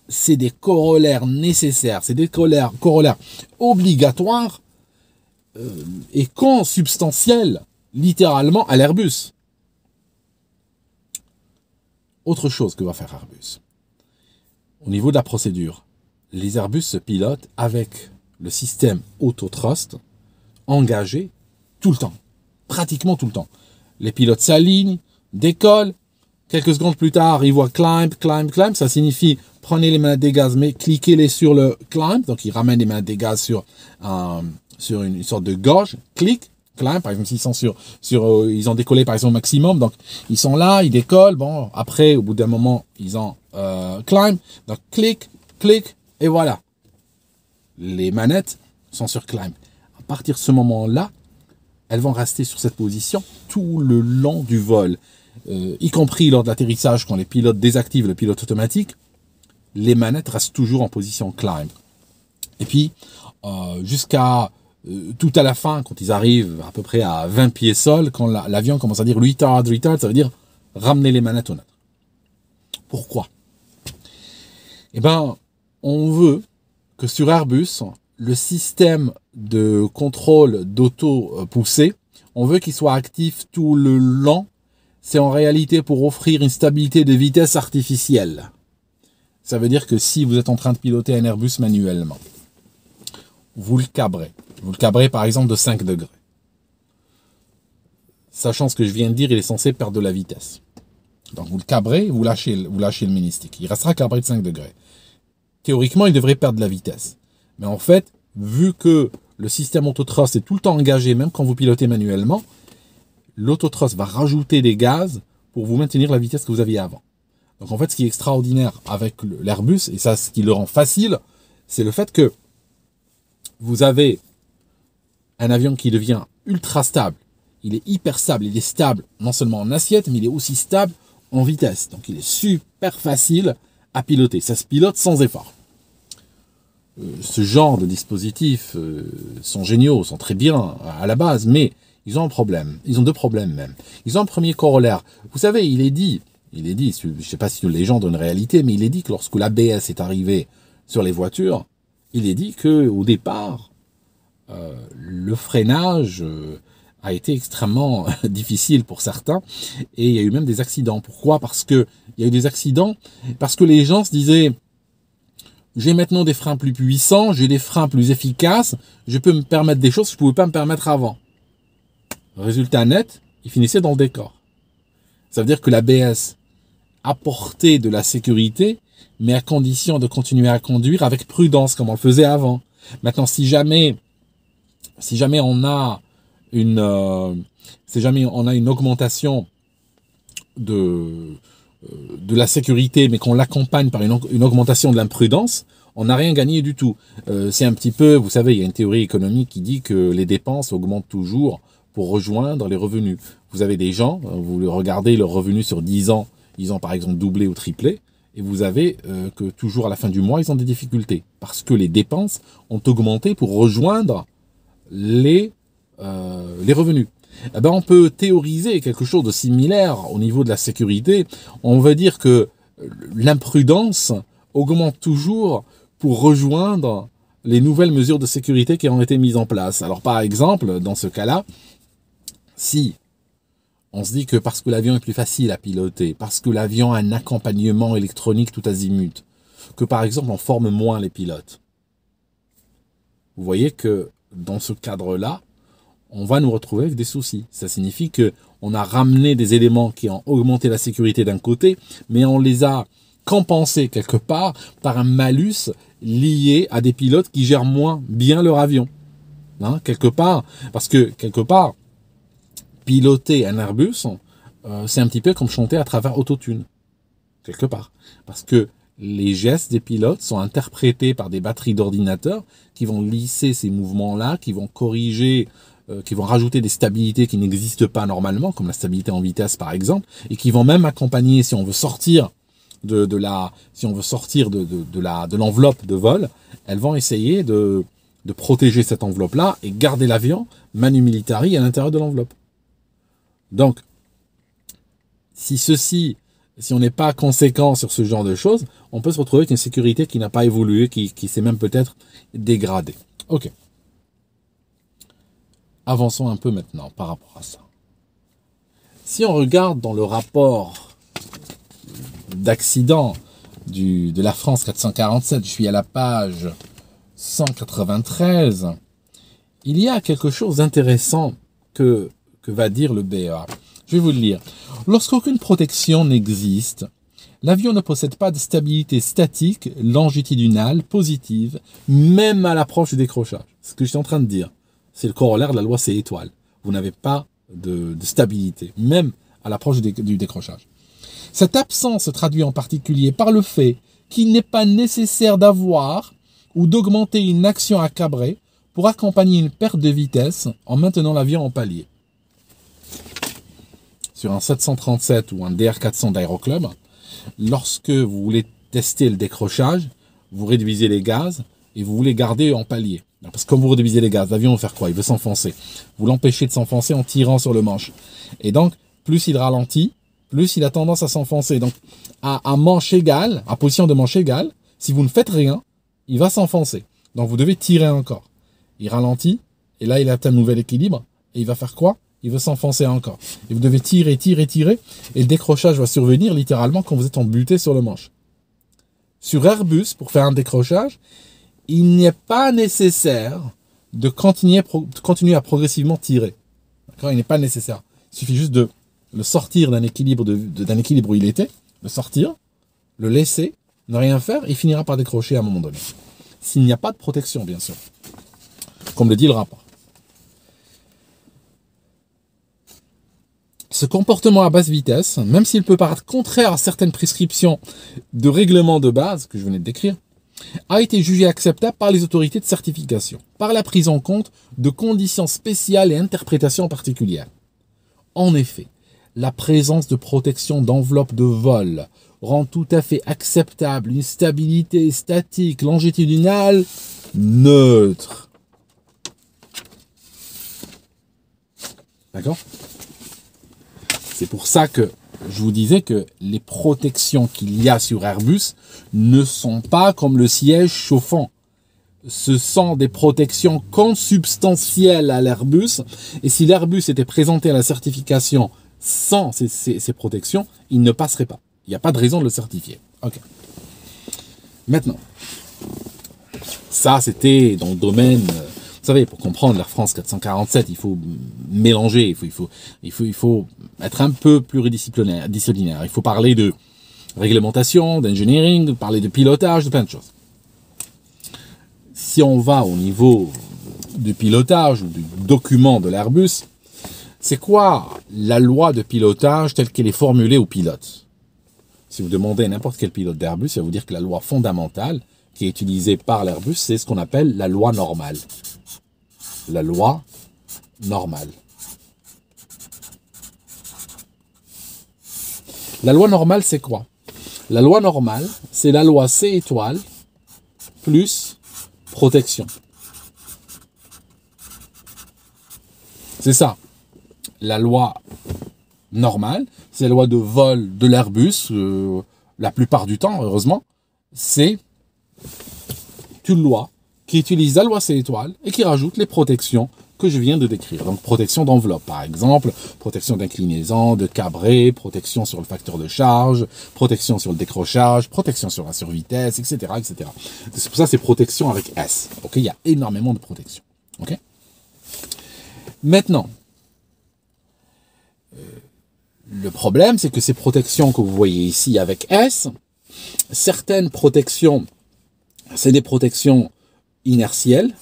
c'est des corollaires nécessaires, c'est des corollaires obligatoires et consubstantiels, littéralement, à l'Airbus. Autre chose que va faire Airbus. Au niveau de la procédure, les Airbus se pilotent avec le système autothrust engagé tout le temps, pratiquement tout le temps. Les pilotes s'alignent, décollent, quelques secondes plus tard, ils voient climb, ça signifie prenez les manettes des gaz, mais cliquez-les sur le climb, donc ils ramènent les manettes des gaz sur une sorte de gauge, clic, climb, par exemple s'ils sont ils ont décollé par exemple au maximum, donc ils sont là, ils décollent, bon, après au bout d'un moment, ils ont climb, donc clic, et voilà. Les manettes sont sur climb. À partir de ce moment-là, elles vont rester sur cette position tout le long du vol, y compris lors de l'atterrissage quand les pilotes désactivent le pilote automatique, les manettes restent toujours en position climb. Et puis, jusqu'à tout à la fin, quand ils arrivent à peu près à 20 pieds sol, quand l'avion commence à dire retard, ça veut dire ramener les manettes au nôtre. Pourquoi? Eh ben, on veut que sur Airbus, le système de contrôle d'auto-poussée, on veut qu'il soit actif tout le long. C'est en réalité pour offrir une stabilité de vitesse artificielle. Ça veut dire que si vous êtes en train de piloter un Airbus manuellement, vous le cabrez. Vous le cabrez par exemple de 5 degrés. Sachant ce que je viens de dire, il est censé perdre de la vitesse. Donc vous le cabrez, vous lâchez le mini-stick. Il restera cabré de 5 degrés. Théoriquement, il devrait perdre de la vitesse. Mais en fait, vu que le système autothrust est tout le temps engagé, même quand vous pilotez manuellement, l'autothrust va rajouter des gaz pour vous maintenir la vitesse que vous aviez avant. Donc en fait, ce qui est extraordinaire avec l'Airbus, et ça, ce qui le rend facile, c'est le fait que vous avez un avion qui devient ultra stable. Il est hyper stable, il est stable non seulement en assiette, mais il est aussi stable en vitesse. Donc il est super facile à piloter. Ça se pilote sans effort. Ce genre de dispositifs sont géniaux, sont très bien à la base, mais ils ont un problème. Ils ont deux problèmes même. Ils ont un premier corollaire. Vous savez, il est dit, je ne sais pas si les gens ont une réalité, mais il est dit que lorsque l'ABS est arrivé sur les voitures, il est dit que au départ, le freinage a été extrêmement difficile pour certains, et il y a eu même des accidents. Pourquoi? Parce que il y a eu des accidents, parce que les gens se disaient j'ai maintenant des freins plus puissants, j'ai des freins plus efficaces, je peux me permettre des choses que je ne pouvais pas me permettre avant. Résultat net, ils finissaient dans le décor. Ça veut dire que l'ABS apportait de la sécurité, mais à condition de continuer à conduire avec prudence, comme on le faisait avant. Maintenant, si jamais on a une augmentation de la sécurité, mais qu'on l'accompagne par une augmentation de l'imprudence, on n'a rien gagné du tout. C'est un petit peu, vous savez, il y a une théorie économique qui dit que les dépenses augmentent toujours pour rejoindre les revenus. Vous avez des gens, vous regardez leurs revenus sur 10 ans, ils ont par exemple doublé ou triplé, Et vous avez que toujours à la fin du mois, ils ont des difficultés. Parce que les dépenses ont augmenté pour rejoindre les revenus. Eh ben, on peut théoriser quelque chose de similaire au niveau de la sécurité. On va dire que l'imprudence augmente toujours pour rejoindre les nouvelles mesures de sécurité qui ont été mises en place. Alors par exemple, dans ce cas-là, si on se dit que parce que l'avion est plus facile à piloter, parce que l'avion a un accompagnement électronique tout azimut, que par exemple on forme moins les pilotes, vous voyez que dans ce cadre-là, on va nous retrouver avec des soucis. Ça signifie qu'on a ramené des éléments qui ont augmenté la sécurité d'un côté, mais on les a compensés quelque part par un malus lié à des pilotes qui gèrent moins bien leur avion. Hein, quelque part, parce que quelque part, piloter un Airbus, c'est un petit peu comme chanter à travers Autotune. Quelque part. Parce que les gestes des pilotes sont interprétés par des batteries d'ordinateurs qui vont lisser ces mouvements-là, qui vont corriger, qui vont rajouter des stabilités qui n'existent pas normalement, comme la stabilité en vitesse par exemple, et qui vont même accompagner, si on veut sortir de l'enveloppe de vol, elles vont essayer de protéger cette enveloppe-là et garder l'avion manu militari à l'intérieur de l'enveloppe. Donc, si on n'est pas conséquent sur ce genre de choses, on peut se retrouver avec une sécurité qui n'a pas évolué, qui s'est même peut-être dégradée. Ok. Avançons un peu maintenant par rapport à ça. Si on regarde dans le rapport d'accident de la France 447, je suis à la page 193, il y a quelque chose d'intéressant que va dire le BEA. Je vais vous le lire. Lorsqu'aucune protection n'existe, l'avion ne possède pas de stabilité statique longitudinale positive, même à l'approche du décrochage. Ce que je suis en train de dire, c'est le corollaire de la loi C étoile. Vous n'avez pas de stabilité, même à l'approche du décrochage. Cette absence se traduit en particulier par le fait qu'il n'est pas nécessaire d'avoir ou d'augmenter une action à cabrer pour accompagner une perte de vitesse en maintenant l'avion en palier. Sur un 737 ou un DR400 d'Aéroclub, lorsque vous voulez tester le décrochage, vous réduisez les gaz et vous voulez garder en palier. Parce que quand vous réduisez les gaz, l'avion va faire quoi? Il veut s'enfoncer. Vous l'empêchez de s'enfoncer en tirant sur le manche. Et donc, plus il ralentit, plus il a tendance à s'enfoncer. Donc, à manche égale, à position de manche égale, si vous ne faites rien, il va s'enfoncer. Donc, vous devez tirer encore. Il ralentit, et là, il atteint un nouvel équilibre. Et il va faire quoi? Il veut s'enfoncer encore. Et vous devez tirer, tirer, tirer. Et le décrochage va survenir littéralement quand vous êtes embuté sur le manche. Sur Airbus, pour faire un décrochage, il n'est pas nécessaire de continuer à progressivement tirer. Il n'est pas nécessaire. Il suffit juste de le sortir d'un équilibre, d'un équilibre où il était, le sortir, le laisser, ne rien faire, et il finira par décrocher à un moment donné. S'il n'y a pas de protection, bien sûr. Comme le dit le rapport. Ce comportement à basse vitesse, même s'il peut paraître contraire à certaines prescriptions de règlement de base que je venais de décrire, a été jugé acceptable par les autorités de certification, par la prise en compte de conditions spéciales et interprétations particulières. En effet, la présence de protection d'enveloppe de vol rend tout à fait acceptable une stabilité statique longitudinale neutre. D'accord ? C'est pour ça que je vous disais que les protections qu'il y a sur Airbus ne sont pas comme le siège chauffant. Ce sont des protections consubstantielles à l'Airbus. Et si l'Airbus était présenté à la certification sans ces protections, il ne passerait pas. Il n'y a pas de raison de le certifier. Ok. Maintenant, ça c'était dans le domaine... Vous savez, pour comprendre l'Air France 447, il faut mélanger, il faut être un peu pluridisciplinaire. Il faut parler de réglementation, d'engineering, parler de pilotage, de plein de choses. Si on va au niveau du pilotage ou du document de l'Airbus, c'est quoi la loi de pilotage telle qu'elle est formulée aux pilotes? Si vous demandez à n'importe quel pilote d'Airbus, il va vous dire que la loi fondamentale qui est utilisée par l'Airbus, c'est ce qu'on appelle la loi normale. La loi normale. La loi normale, c'est quoi? La loi normale, c'est la loi C étoile plus protection. C'est ça. La loi normale, c'est la loi de vol de l'Airbus, la plupart du temps, heureusement, c'est une loi qui utilise la loi C étoile et qui rajoute les protections que je viens de décrire. Donc, protection d'enveloppe, par exemple, protection d'inclinaison, de cabré, protection sur le facteur de charge, protection sur le décrochage, protection sur la survitesse, etc., etc. C'est pour ça que c'est protection avec S. Ok, il y a énormément de protections. Ok. Maintenant, le problème, c'est que ces protections que vous voyez ici avec S, certaines protections, c'est des protections inertielles,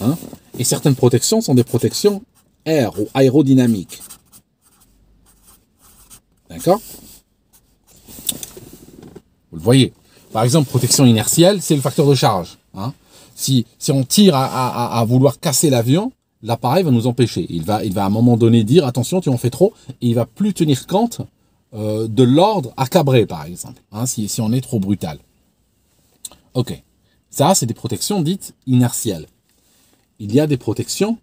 hein, et certaines protections sont des protections air ou aérodynamiques. D'accord? Vous le voyez. Par exemple, protection inertielle, c'est le facteur de charge. Hein. Si on tire à vouloir casser l'avion, l'appareil va nous empêcher. Il va à un moment donné dire, attention, tu en fais trop, et il va plus tenir compte de l'ordre à cabrer, par exemple, hein, si on est trop brutal. Ok. Ça, c'est des protections dites inertielles. Il y a des protections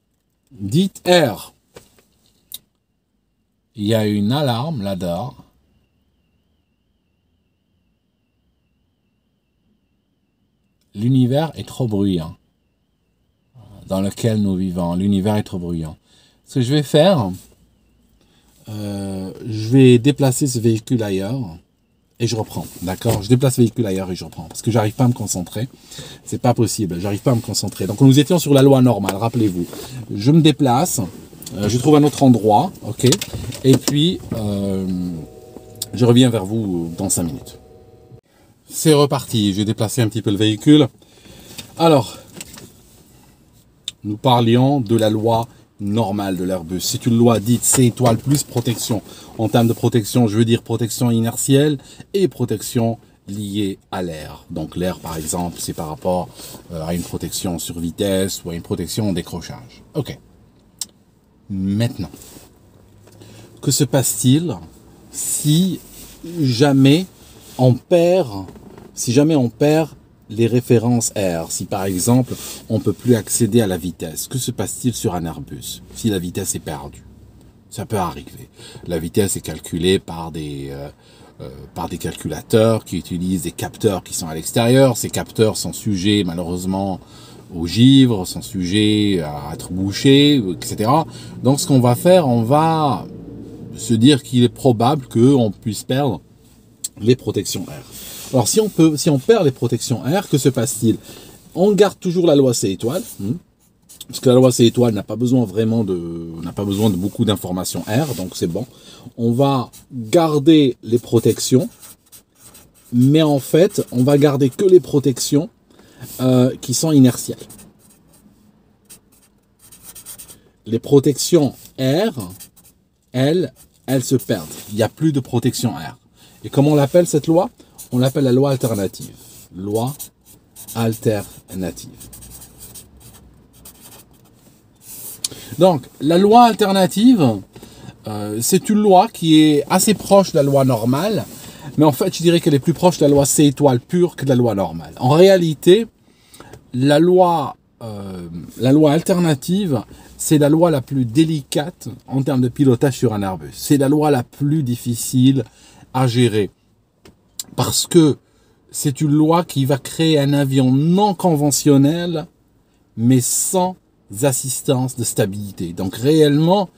dites air. Il y a une alarme là-dedans. L'univers est trop bruyant dans lequel nous vivons. L'univers est trop bruyant. Ce que je vais faire, je vais déplacer ce véhicule ailleurs et je reprends. D'accord? Je déplace le véhicule ailleurs et je reprends parce que j'arrive pas à me concentrer. C'est pas possible. J'arrive pas à me concentrer. Donc nous étions sur la loi normale. Rappelez-vous. Je me déplace. Je trouve un autre endroit. Ok? Et puis je reviens vers vous dans 5 minutes. C'est reparti. Je vais déplacer un petit peu le véhicule. Alors, nous parlions de la loi normale de l'Airbus. C'est une loi dite C étoile plus protection. En termes de protection, je veux dire protection inertielle et protection liée à l'air. Donc l'air, par exemple, c'est par rapport à une protection sur vitesse ou à une protection en décrochage. Ok. Maintenant, que se passe-t-il si jamais on perd les références air, si par exemple on ne peut plus accéder à la vitesse? Que se passe-t-il sur un Airbus si la vitesse est perdue? Ça peut arriver. La vitesse est calculée par des calculateurs qui utilisent des capteurs qui sont à l'extérieur. Ces capteurs sont sujets malheureusement au givre, sont sujets à être bouchés, etc. Donc ce qu'on va faire, on va se dire qu'il est probable qu'on puisse perdre les protections air. Alors si on perd les protections air, que se passe-t-il? On garde toujours la loi C étoile, parce que la loi C étoile n'a pas besoin de beaucoup d'informations air, donc c'est bon. On va garder les protections, mais en fait, on va garder que les protections qui sont inertielles. Les protections air, elles se perdent. Il n'y a plus de protection air. Et comment on l'appelle cette loi? On l'appelle la loi alternative. Loi alternative. Donc, la loi alternative, c'est une loi qui est assez proche de la loi normale, mais en fait, je dirais qu'elle est plus proche de la loi C étoile pure que de la loi normale. En réalité, la loi alternative, c'est la loi la plus délicate en termes de pilotage sur un Airbus. C'est la loi la plus difficile à gérer. Parce que c'est une loi qui va créer un avion non conventionnel, mais sans assistance de stabilité. Donc réellement,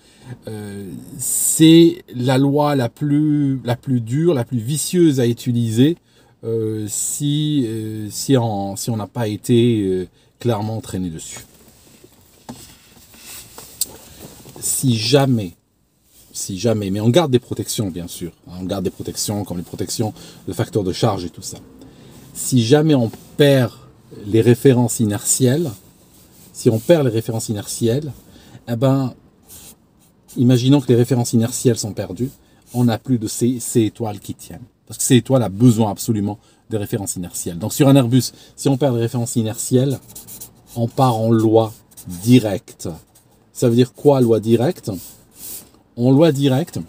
c'est la loi la plus dure, la plus vicieuse à utiliser si on n'a pas été clairement entraîné dessus. Si jamais, mais on garde des protections bien sûr, on garde des protections comme les protections de facteurs de charge et tout ça. Si jamais on perd les références inertielles, eh ben, imaginons que les références inertielles sont perdues, on n'a plus de C étoiles qui tiennent. Parce que C étoile a besoin absolument des références inertielles. Donc sur un Airbus, si on perd les références inertielles, on part en loi directe. Ça veut dire quoi, loi directe? En loi directe,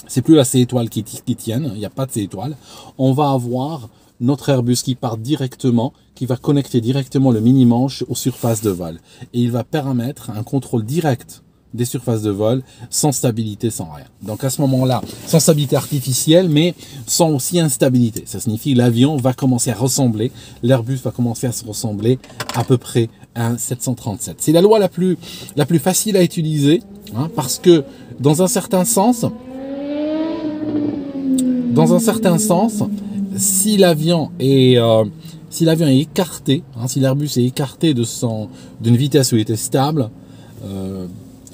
c'est plus la C-étoile qui tienne, il n'y a pas de C-étoile. On va avoir notre Airbus qui part directement, qui va connecter directement le mini-manche aux surfaces de vol. Et il va permettre un contrôle direct des surfaces de vol, sans stabilité, sans rien. Donc à ce moment-là, sans stabilité artificielle, mais sans aussi instabilité. Ça signifie que l'avion va commencer à ressembler, l'Airbus va commencer à se ressembler à peu près à un 737. C'est la loi la plus facile à utiliser, hein, parce que dans un certain sens, si l'avion est écarté, hein, si l'Airbus est écarté d'une vitesse où il était stable,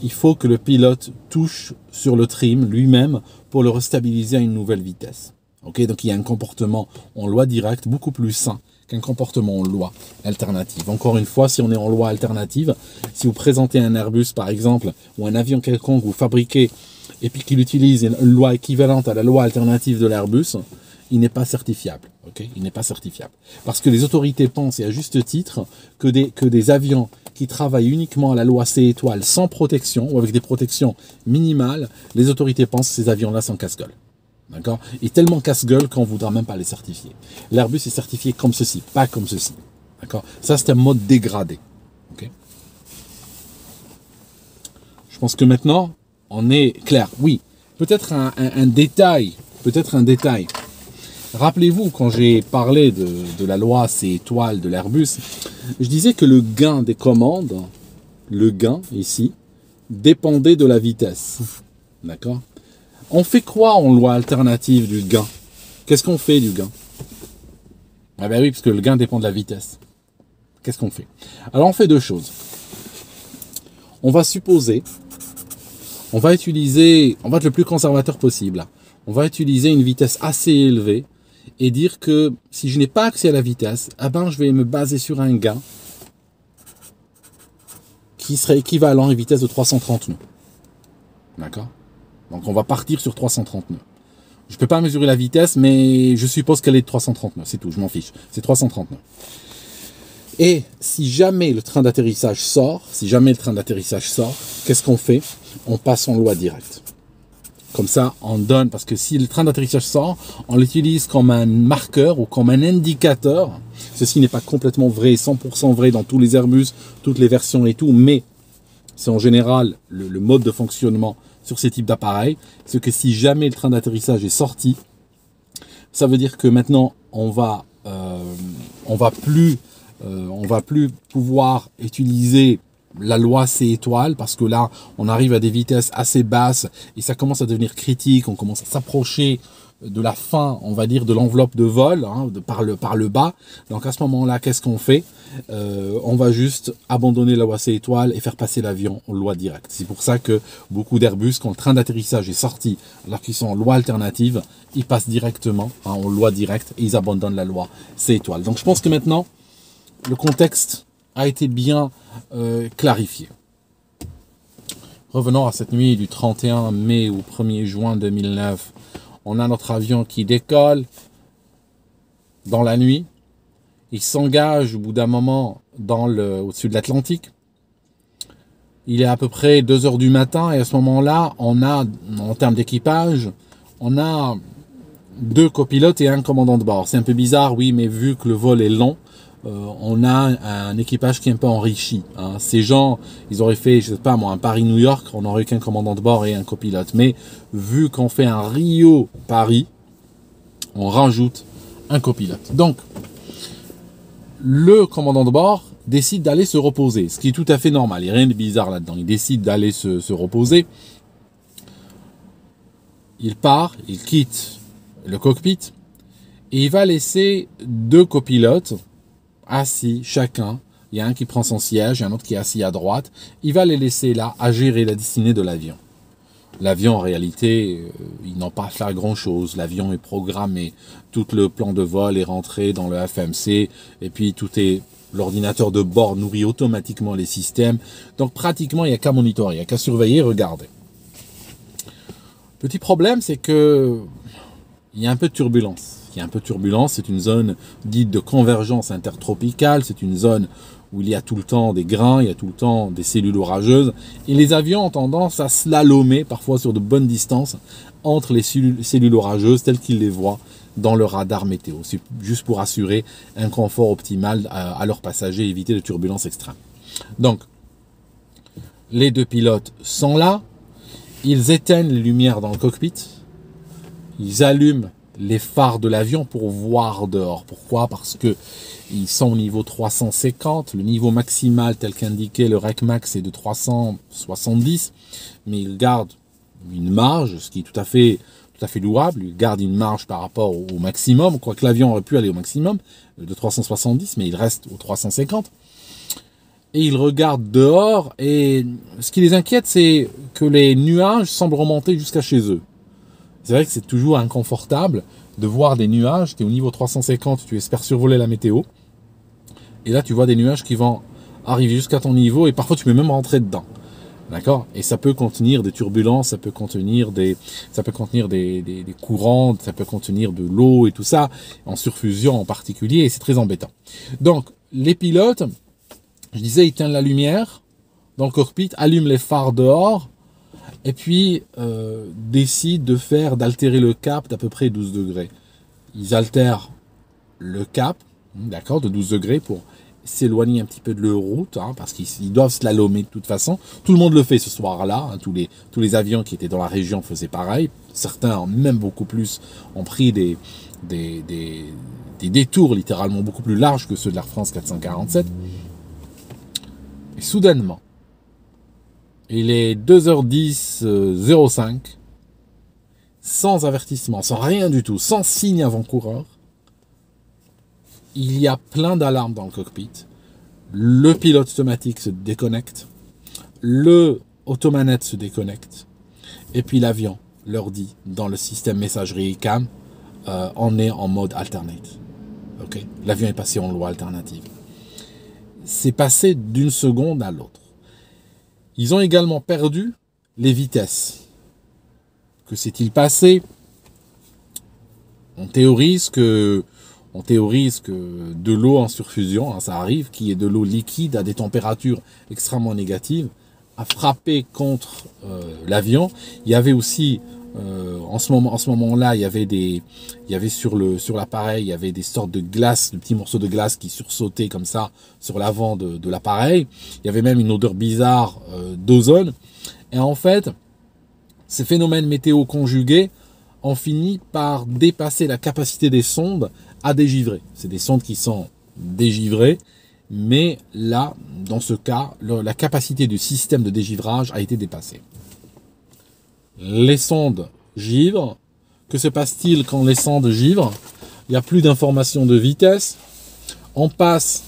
il faut que le pilote touche sur le trim lui-même pour le restabiliser à une nouvelle vitesse. Okay, donc il y a un comportement en loi directe beaucoup plus sain qu'un comportement en loi alternative. Encore une fois, si on est en loi alternative, si vous présentez un Airbus par exemple, ou un avion quelconque, vous fabriquez, et puis qu'il utilise une loi équivalente à la loi alternative de l'Airbus, il n'est pas certifiable. Okay, il n'est pas certifiable. Parce que les autorités pensent, et à juste titre, que des avions qui travaillent uniquement à la loi C-étoile sans protection, ou avec des protections minimales, les autorités pensent que ces avions-là sont casse-gueule. D'accord? Et tellement casse-gueule qu'on ne voudra même pas les certifier. L'Airbus est certifié comme ceci, pas comme ceci. D'accord? Ça, c'est un mode dégradé. Okay? Je pense que maintenant, on est clair. Oui, peut-être un détail. Rappelez-vous, quand j'ai parlé de la loi C-étoile de l'Airbus, je disais que le gain des commandes, le gain ici, dépendait de la vitesse. D'accord? On fait quoi en loi alternative du gain? Qu'est-ce qu'on fait du gain? Ah ben oui, parce que le gain dépend de la vitesse. Qu'est-ce qu'on fait? Alors on fait deux choses. On va supposer, on va être le plus conservateur possible. On va utiliser une vitesse assez élevée et dire que si je n'ai pas accès à la vitesse, je vais me baser sur un gain qui serait équivalent à une vitesse de 330 nœuds. D'accord? Donc on va partir sur 330 nœuds. Je ne peux pas mesurer la vitesse, mais je suppose qu'elle est de 330 nœuds. C'est tout, je m'en fiche. C'est 330 nœuds. Et si jamais le train d'atterrissage sort, qu'est-ce qu'on fait? On passe en loi directe. Comme ça, on donne, parce que si le train d'atterrissage sort, on l'utilise comme un marqueur ou comme un indicateur. Ceci n'est pas complètement vrai, 100% vrai dans tous les Airbus, toutes les versions et tout, mais c'est en général le mode de fonctionnement sur ces types d'appareils. C'est que si jamais le train d'atterrissage est sorti, ça veut dire que maintenant, on va plus pouvoir utiliser la loi C-étoile, parce que là, on arrive à des vitesses assez basses et ça commence à devenir critique, on commence à s'approcher de la fin, on va dire, de l'enveloppe de vol, hein, par le bas. Donc à ce moment-là, qu'est-ce qu'on fait? On va juste abandonner la loi C-étoile et faire passer l'avion en loi directe. C'est pour ça que beaucoup d'Airbus, quand le train d'atterrissage est sorti, alors qu'ils sont en loi alternative, ils passent directement, hein, en loi directe et ils abandonnent la loi C-étoile. Donc je pense que maintenant, le contexte a été bien clarifié. Revenons à cette nuit du 31 mai au 1er juin 2009. On a notre avion qui décolle dans la nuit. Il s'engage au bout d'un moment au-dessus de l'Atlantique. Il est à peu près 2 heures du matin et à ce moment-là, on a, en termes d'équipage, on a 2 copilotes et un commandant de bord. C'est un peu bizarre, oui, mais vu que le vol est long, on a un équipage qui est un peu enrichi. Hein. Ces gens, ils auraient fait, je sais pas moi, un Paris-New York, on n'aurait qu'un commandant de bord et un copilote. Mais vu qu'on fait un Rio-Paris, on rajoute un copilote. Donc, le commandant de bord décide d'aller se reposer, ce qui est tout à fait normal. Il n'y a rien de bizarre là-dedans. Il décide d'aller se reposer. Il part, il quitte le cockpit et il va laisser 2 copilotes assis chacun. Il y a un qui prend son siège et un autre qui est assis à droite. Il va les laisser là à gérer la destinée de l'avion. L'avion, en réalité, ils n'ont pas à faire grand-chose. L'avion est programmé. Tout le plan de vol est rentré dans le FMC. Et puis, l'ordinateur de bord nourrit automatiquement les systèmes. Donc, pratiquement, il n'y a qu'à monitorer, il n'y a qu'à surveiller, regarder. Petit problème, c'est que il y a un peu de turbulence. C'est une zone dite de convergence intertropicale. C'est une zone où il y a tout le temps des grains, il y a tout le temps des cellules orageuses, et les avions ont tendance à slalomer, parfois sur de bonnes distances, entre les cellules orageuses telles qu'ils les voient dans le radar météo. C'est juste pour assurer un confort optimal à leurs passagers et éviter les turbulences extrêmes. Donc, les deux pilotes sont là, ils éteignent les lumières dans le cockpit, ils allument les phares de l'avion pour voir dehors. Pourquoi? Parce que ils sont au niveau 350, le niveau maximal tel qu'indiqué, le rec max est de 370, mais ils gardent une marge, ce qui est tout à fait louable, ils gardent une marge par rapport au maximum, quoique l'avion aurait pu aller au maximum de 370, mais il reste au 350. Et ils regardent dehors, et ce qui les inquiète, c'est que les nuages semblent remonter jusqu'à chez eux. C'est vrai que c'est toujours inconfortable de voir des nuages. Tu es au niveau 350, tu espères survoler la météo. Et là, tu vois des nuages qui vont arriver jusqu'à ton niveau, et parfois tu peux même rentrer dedans. D'accord? Et ça peut contenir des turbulences, ça peut contenir des courants, ça peut contenir de l'eau et tout ça, en surfusion en particulier, et c'est très embêtant. Donc, les pilotes, je disais, éteignent la lumière dans le cockpit, allument les phares dehors, et puis décident d'altérer le cap d'à peu près 12 degrés. Ils altèrent le cap, d'accord, de 12 degrés pour s'éloigner un petit peu de leur route, parce qu'ils doivent slalomer de toute façon. Tout le monde le fait ce soir-là, tous les avions qui étaient dans la région faisaient pareil. Certains, même beaucoup plus, ont pris des détours littéralement beaucoup plus larges que ceux de l'Air France 447. Et soudainement, il est 2h10, 05, sans avertissement, sans rien du tout, sans signe avant-coureur. Il y a plein d'alarmes dans le cockpit. Le pilote automatique se déconnecte. Le automanette se déconnecte. Et puis l'avion leur dit, dans le système messagerie ICANN, on est en mode alternate. Okay? L'avion est passé en loi alternative. C'est passé d'une seconde à l'autre. Ils ont également perdu les vitesses. Que s'est-il passé? On théorise que de l'eau en surfusion, ça arrive, qui est de l'eau liquide à des températures extrêmement négatives, a frappé contre l'avion. Il y avait aussi, en ce moment-là, il y avait sur l'appareil, il y avait des sortes de glace, de petits morceaux de glace qui sursautaient comme ça sur l'avant de l'appareil. Il y avait même une odeur bizarre d'ozone. Et en fait, ces phénomènes météo conjugués ont fini par dépasser la capacité des sondes à dégivrer. C'est des sondes qui sont dégivrées, mais là, dans ce cas, la capacité du système de dégivrage a été dépassée. Les sondes givrent. Que se passe-t-il quand les sondes givrent? Il n'y a plus d'informations de vitesse. On passe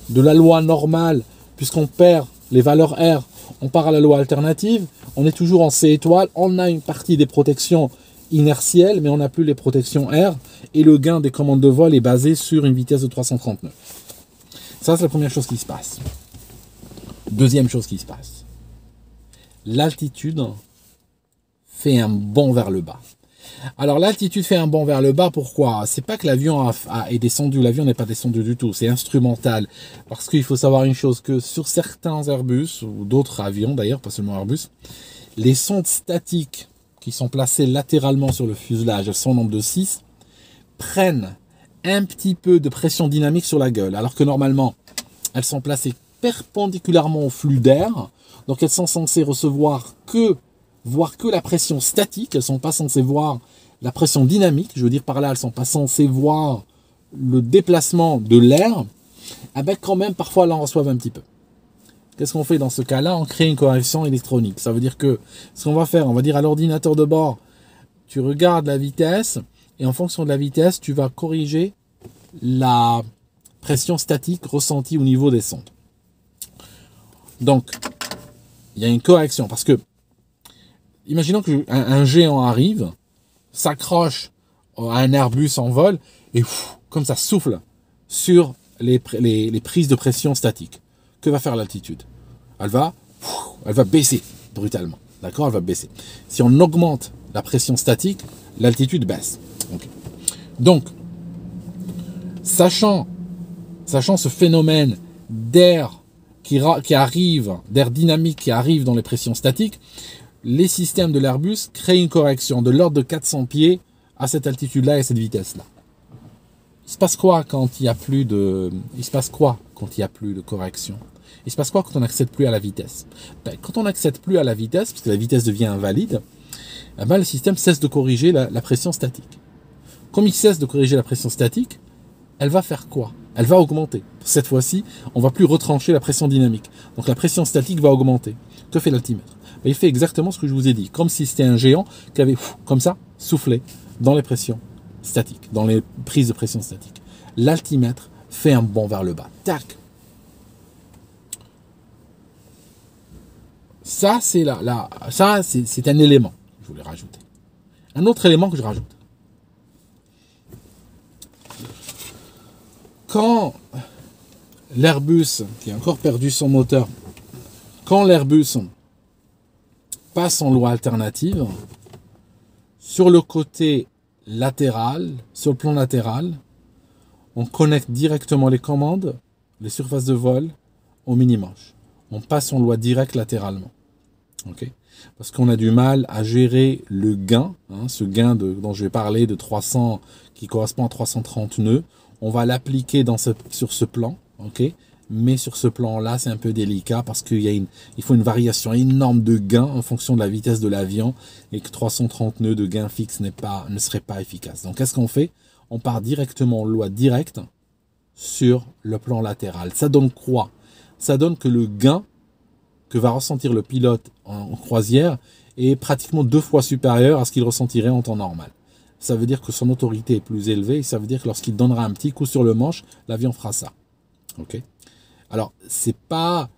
de la loi normale, puisqu'on perd les valeurs R, on part à la loi alternative. On est toujours en C étoile. On a une partie des protections inertielles, mais on n'a plus les protections R. Et le gain des commandes de vol est basé sur une vitesse de 339. Ça, c'est la première chose qui se passe. Deuxième chose qui se passe. L'altitude fait un bond vers le bas. Alors l'altitude fait un bond vers le bas, pourquoi? C'est pas que l'avion est descendu, l'avion n'est pas descendu du tout, c'est instrumental. Parce qu'il faut savoir une chose, que sur certains Airbus, ou d'autres avions d'ailleurs, pas seulement Airbus, les sondes statiques qui sont placées latéralement sur le fuselage, elles sont au nombre de 6, prennent un petit peu de pression dynamique sur la gueule, alors que normalement, elles sont placées perpendiculairement au flux d'air, donc elles sont censées voir que la pression statique, elles ne sont pas censées voir la pression dynamique, je veux dire par là, elles ne sont pas censées voir le déplacement de l'air, avec quand même, parfois, elles en reçoivent un petit peu. Qu'est-ce qu'on fait dans ce cas-là? On crée une correction électronique. Ça veut dire que ce qu'on va faire, on va dire à l'ordinateur de bord, tu regardes la vitesse, et en fonction de la vitesse, tu vas corriger la pression statique ressentie au niveau des sondes. Donc, il y a une correction, parce que imaginons qu'un géant arrive, s'accroche à un Airbus en vol, et comme ça souffle sur les prises de pression statique. Que va faire l'altitude? Elle va baisser brutalement. D'accord? Elle va baisser. Si on augmente la pression statique, l'altitude baisse. Okay. Donc, sachant ce phénomène d'air d'air dynamique qui arrive dans les pressions statiques, les systèmes de l'Airbus créent une correction de l'ordre de 400 pieds à cette altitude-là et à cette vitesse-là. Il se passe quoi quand il n'y a plus de... correction? Il se passe quoi quand on n'accède plus à la vitesse? Quand on n'accède plus à la vitesse, parce que la vitesse devient invalide, le système cesse de corriger la pression statique. Comme il cesse de corriger la pression statique, elle va faire quoi? Elle va augmenter. Cette fois-ci, on ne va plus retrancher la pression dynamique. Donc la pression statique va augmenter. Que fait l'altimètre? Il fait exactement ce que je vous ai dit. Comme si c'était un géant qui avait, comme ça, soufflé dans les pressions statiques, dans les prises de pression statique. L'altimètre fait un bond vers le bas. Tac! Ça, c'est c'est un élément que je voulais rajouter. Un autre élément que je rajoute. Quand l'Airbus, qui a encore perdu son moteur, quand l'Airbus passe en loi alternative, sur le côté latéral, sur le plan latéral, on connecte directement les commandes, les surfaces de vol au mini-manche. On passe en loi directe latéralement. Okay, parce qu'on a du mal à gérer le gain, ce gain dont je vais parler de 300, qui correspond à 330 nœuds. On va l'appliquer sur ce plan, okay, mais sur ce plan-là, c'est un peu délicat parce il faut une variation énorme de gain en fonction de la vitesse de l'avion et que 330 nœuds de gain fixe ne serait pas efficace. Donc, qu'est-ce qu'on fait? On part directement en loi directe sur le plan latéral. Ça donne quoi? Ça donne que le gain que va ressentir le pilote en croisière est pratiquement 2 fois supérieur à ce qu'il ressentirait en temps normal. Ça veut dire que son autorité est plus élevée et ça veut dire que lorsqu'il donnera un petit coup sur le manche, l'avion fera ça. Okay. Alors, c'est pas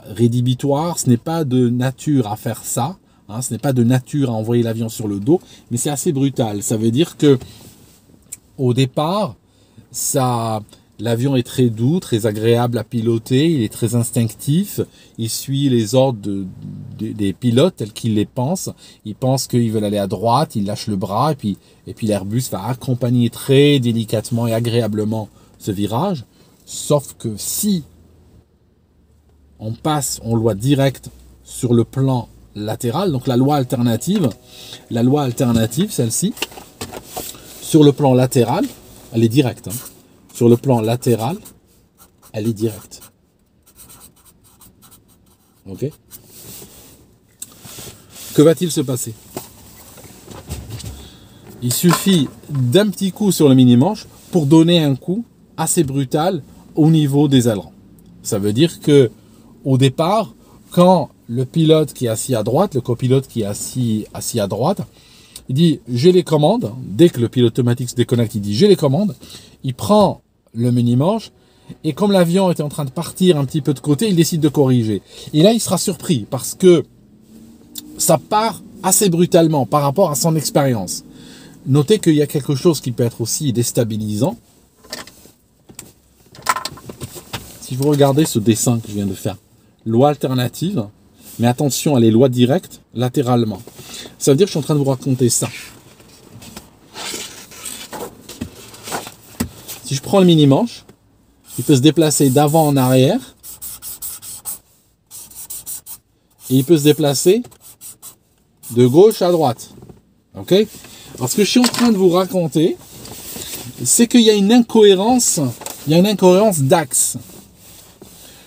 rédhibitoire, ce n'est pas de nature à faire ça, ce n'est pas de nature à envoyer l'avion sur le dos, mais c'est assez brutal. Ça veut dire que au départ, l'avion est très doux, très agréable à piloter, il est très instinctif, il suit les ordres des pilotes tels qu'ils les pensent. Ils pensent qu'ils veulent aller à droite, ils lâchent le bras, et puis l'Airbus va accompagner très délicatement et agréablement ce virage. Sauf que si on passe en loi directe sur le plan latéral, donc la loi alternative, celle-ci, sur le plan latéral, elle est directe. Sur le plan latéral, elle est directe. Ok? Que va-t-il se passer? Il suffit d'un petit coup sur le mini-manche pour donner un coup assez brutal au niveau des ailerons. Ça veut dire que au départ, quand le pilote qui est assis à droite, le copilote qui est assis à droite, il dit j'ai les commandes. Dès que le pilote automatique se déconnecte, il dit j'ai les commandes. Il prend le mini-manche et comme l'avion était en train de partir un petit peu de côté, il décide de corriger. Et là, il sera surpris parce que ça part assez brutalement par rapport à son expérience. Notez qu'il y a quelque chose qui peut être aussi déstabilisant. Si vous regardez ce dessin que je viens de faire, loi alternative, mais attention à les lois directes latéralement. Ça veut dire que je suis en train de vous raconter ça. Si je prends le mini-manche, il peut se déplacer d'avant en arrière et il peut se déplacer de gauche à droite. Ok? Alors ce que je suis en train de vous raconter, c'est qu'il y a une incohérence, d'axe.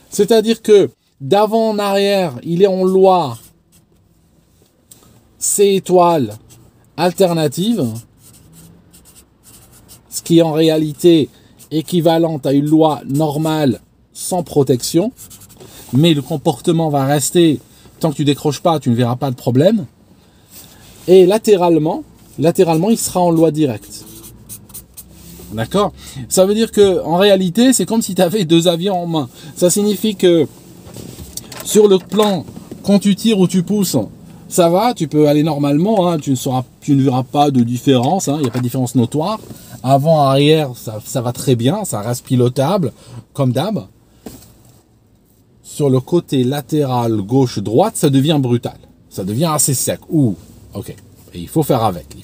C'est-à-dire que d'avant en arrière, il est en loi C étoile alternative, ce qui est en réalité équivalente à une loi normale sans protection, mais le comportement va rester, tant que tu décroches pas, tu ne verras pas de problème. Et latéralement, il sera en loi directe. D'accord? Ça veut dire que en réalité, c'est comme si tu avais 2 avions en main. Ça signifie que sur le plan, quand tu tires ou tu pousses, ça va, tu peux aller normalement, tu ne verras pas de différence, il n'y a pas de différence notoire. Avant, arrière, ça va très bien, ça reste pilotable, comme d'hab. Sur le côté latéral, gauche-droite, ça devient brutal. Ça devient assez sec. Ouh, ok. Et il faut faire avec, il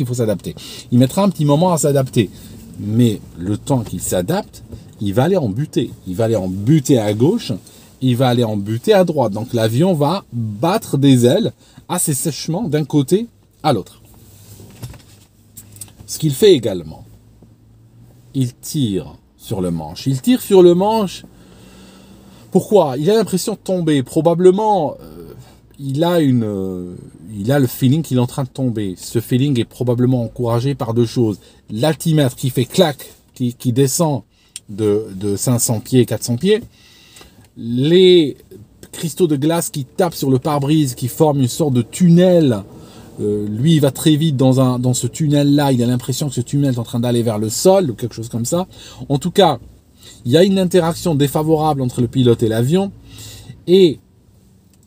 faut s'adapter. Il mettra un petit moment à s'adapter. Mais le temps qu'il s'adapte il va aller en butée. Il va aller en butée à gauche, il va aller en butée à droite. Donc l'avion va battre des ailes assez sèchement d'un côté à l'autre. Ce qu'il fait également, il tire sur le manche. Il tire sur le manche. Pourquoi? Il a l'impression de tomber. Probablement, il a le feeling qu'il est en train de tomber. Ce feeling est probablement encouragé par deux choses. L'altimètre qui fait clac, qui descend de 500 pieds, 400 pieds. Les cristaux de glace qui tapent sur le pare-brise, qui forment une sorte de tunnel. Lui, il va très vite dans ce tunnel-là. Il a l'impression que ce tunnel est en train d'aller vers le sol ou quelque chose comme ça. En tout cas, il y a une interaction défavorable entre le pilote et l'avion. Et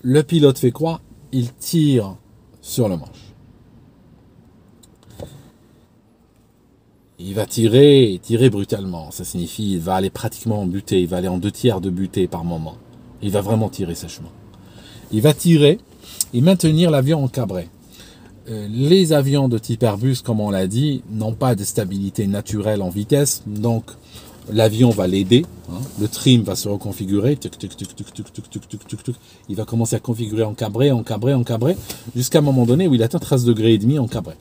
le pilote fait quoi? Il tire sur le manche. Il va tirer brutalement. Ça signifie qu'il va aller pratiquement en butée. Il va aller en 2/3 de butée par moment. Il va vraiment tirer sèchement. Il va tirer et maintenir l'avion encadré. Les avions de type Airbus, comme on l'a dit, n'ont pas de stabilité naturelle en vitesse. Donc, l'avion va l'aider. Le trim va se reconfigurer. Il va commencer à configurer encabré, jusqu'à un moment donné où il atteint 13,5 degrés encabré.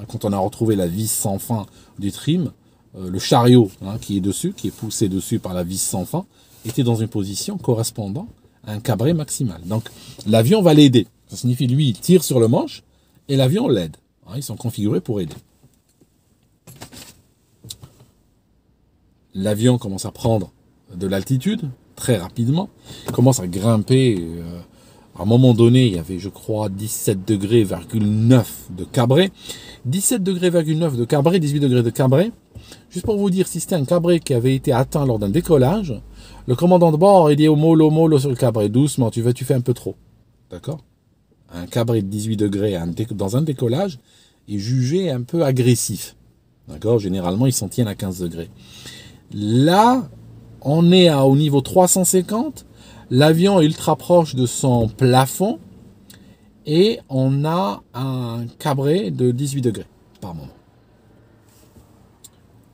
Quand on a retrouvé la vis sans fin du trim, le chariot qui est dessus, qui est poussé dessus par la vis sans fin, était dans une position correspondant à un cabré maximal. Donc l'avion va l'aider. Ça signifie lui, il tire sur le manche et l'avion l'aide. Ils sont configurés pour aider. L'avion commence à prendre de l'altitude très rapidement. Il commence à grimper. À un moment donné, il y avait, je crois, 17,9 degrés de cabré. 17,9 degrés de cabré, 18 degrés de cabré. Juste pour vous dire, si c'était un cabré qui avait été atteint lors d'un décollage, le commandant de bord, il dit au mollo sur le cabré, doucement, tu fais un peu trop. D'accord? Un cabré de 18 degrés dans un décollage est jugé un peu agressif. D'accord? Généralement, ils s'en tiennent à 15 degrés. Là, on est au niveau 350. L'avion est ultra proche de son plafond. Et on a un cabré de 18 degrés par moment.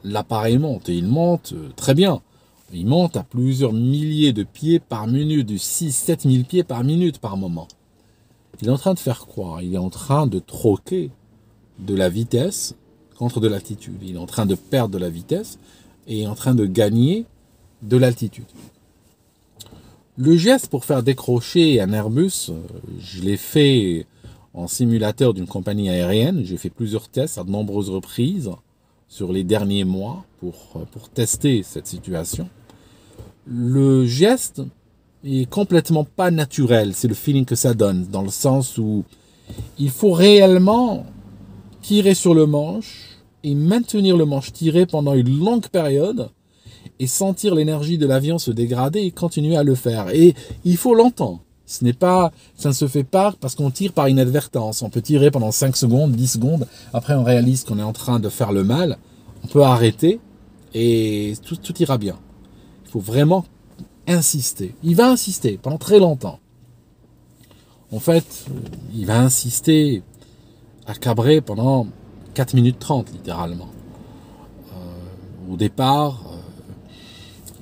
L'appareil monte et il monte très bien. Il monte à plusieurs milliers de pieds par minute, de 6-7 000 pieds par minute par moment. Il est en train de faire quoi? Il est en train de troquer de la vitesse contre de l'altitude. Il est en train de perdre de la vitesse et est en train de gagner de l'altitude. Le geste pour faire décrocher un Airbus, je l'ai fait en simulateur d'une compagnie aérienne. J'ai fait plusieurs tests à de nombreuses reprises sur les derniers mois pour tester cette situation. Le geste est complètement pas naturel. C'est le feeling que ça donne, dans le sens où il faut réellement tirer sur le manche et maintenir le manche tiré pendant une longue période et sentir l'énergie de l'avion se dégrader et continuer à le faire. Et il faut longtemps. Ça ne se fait pas parce qu'on tire par inadvertance. On peut tirer pendant 5 secondes, 10 secondes. Après, on réalise qu'on est en train de faire le mal. On peut arrêter et tout ira bien. Il faut vraiment insister. Il va insister pendant très longtemps. En fait, il va insister à cabrer pendant 4 minutes 30, littéralement. Au départ,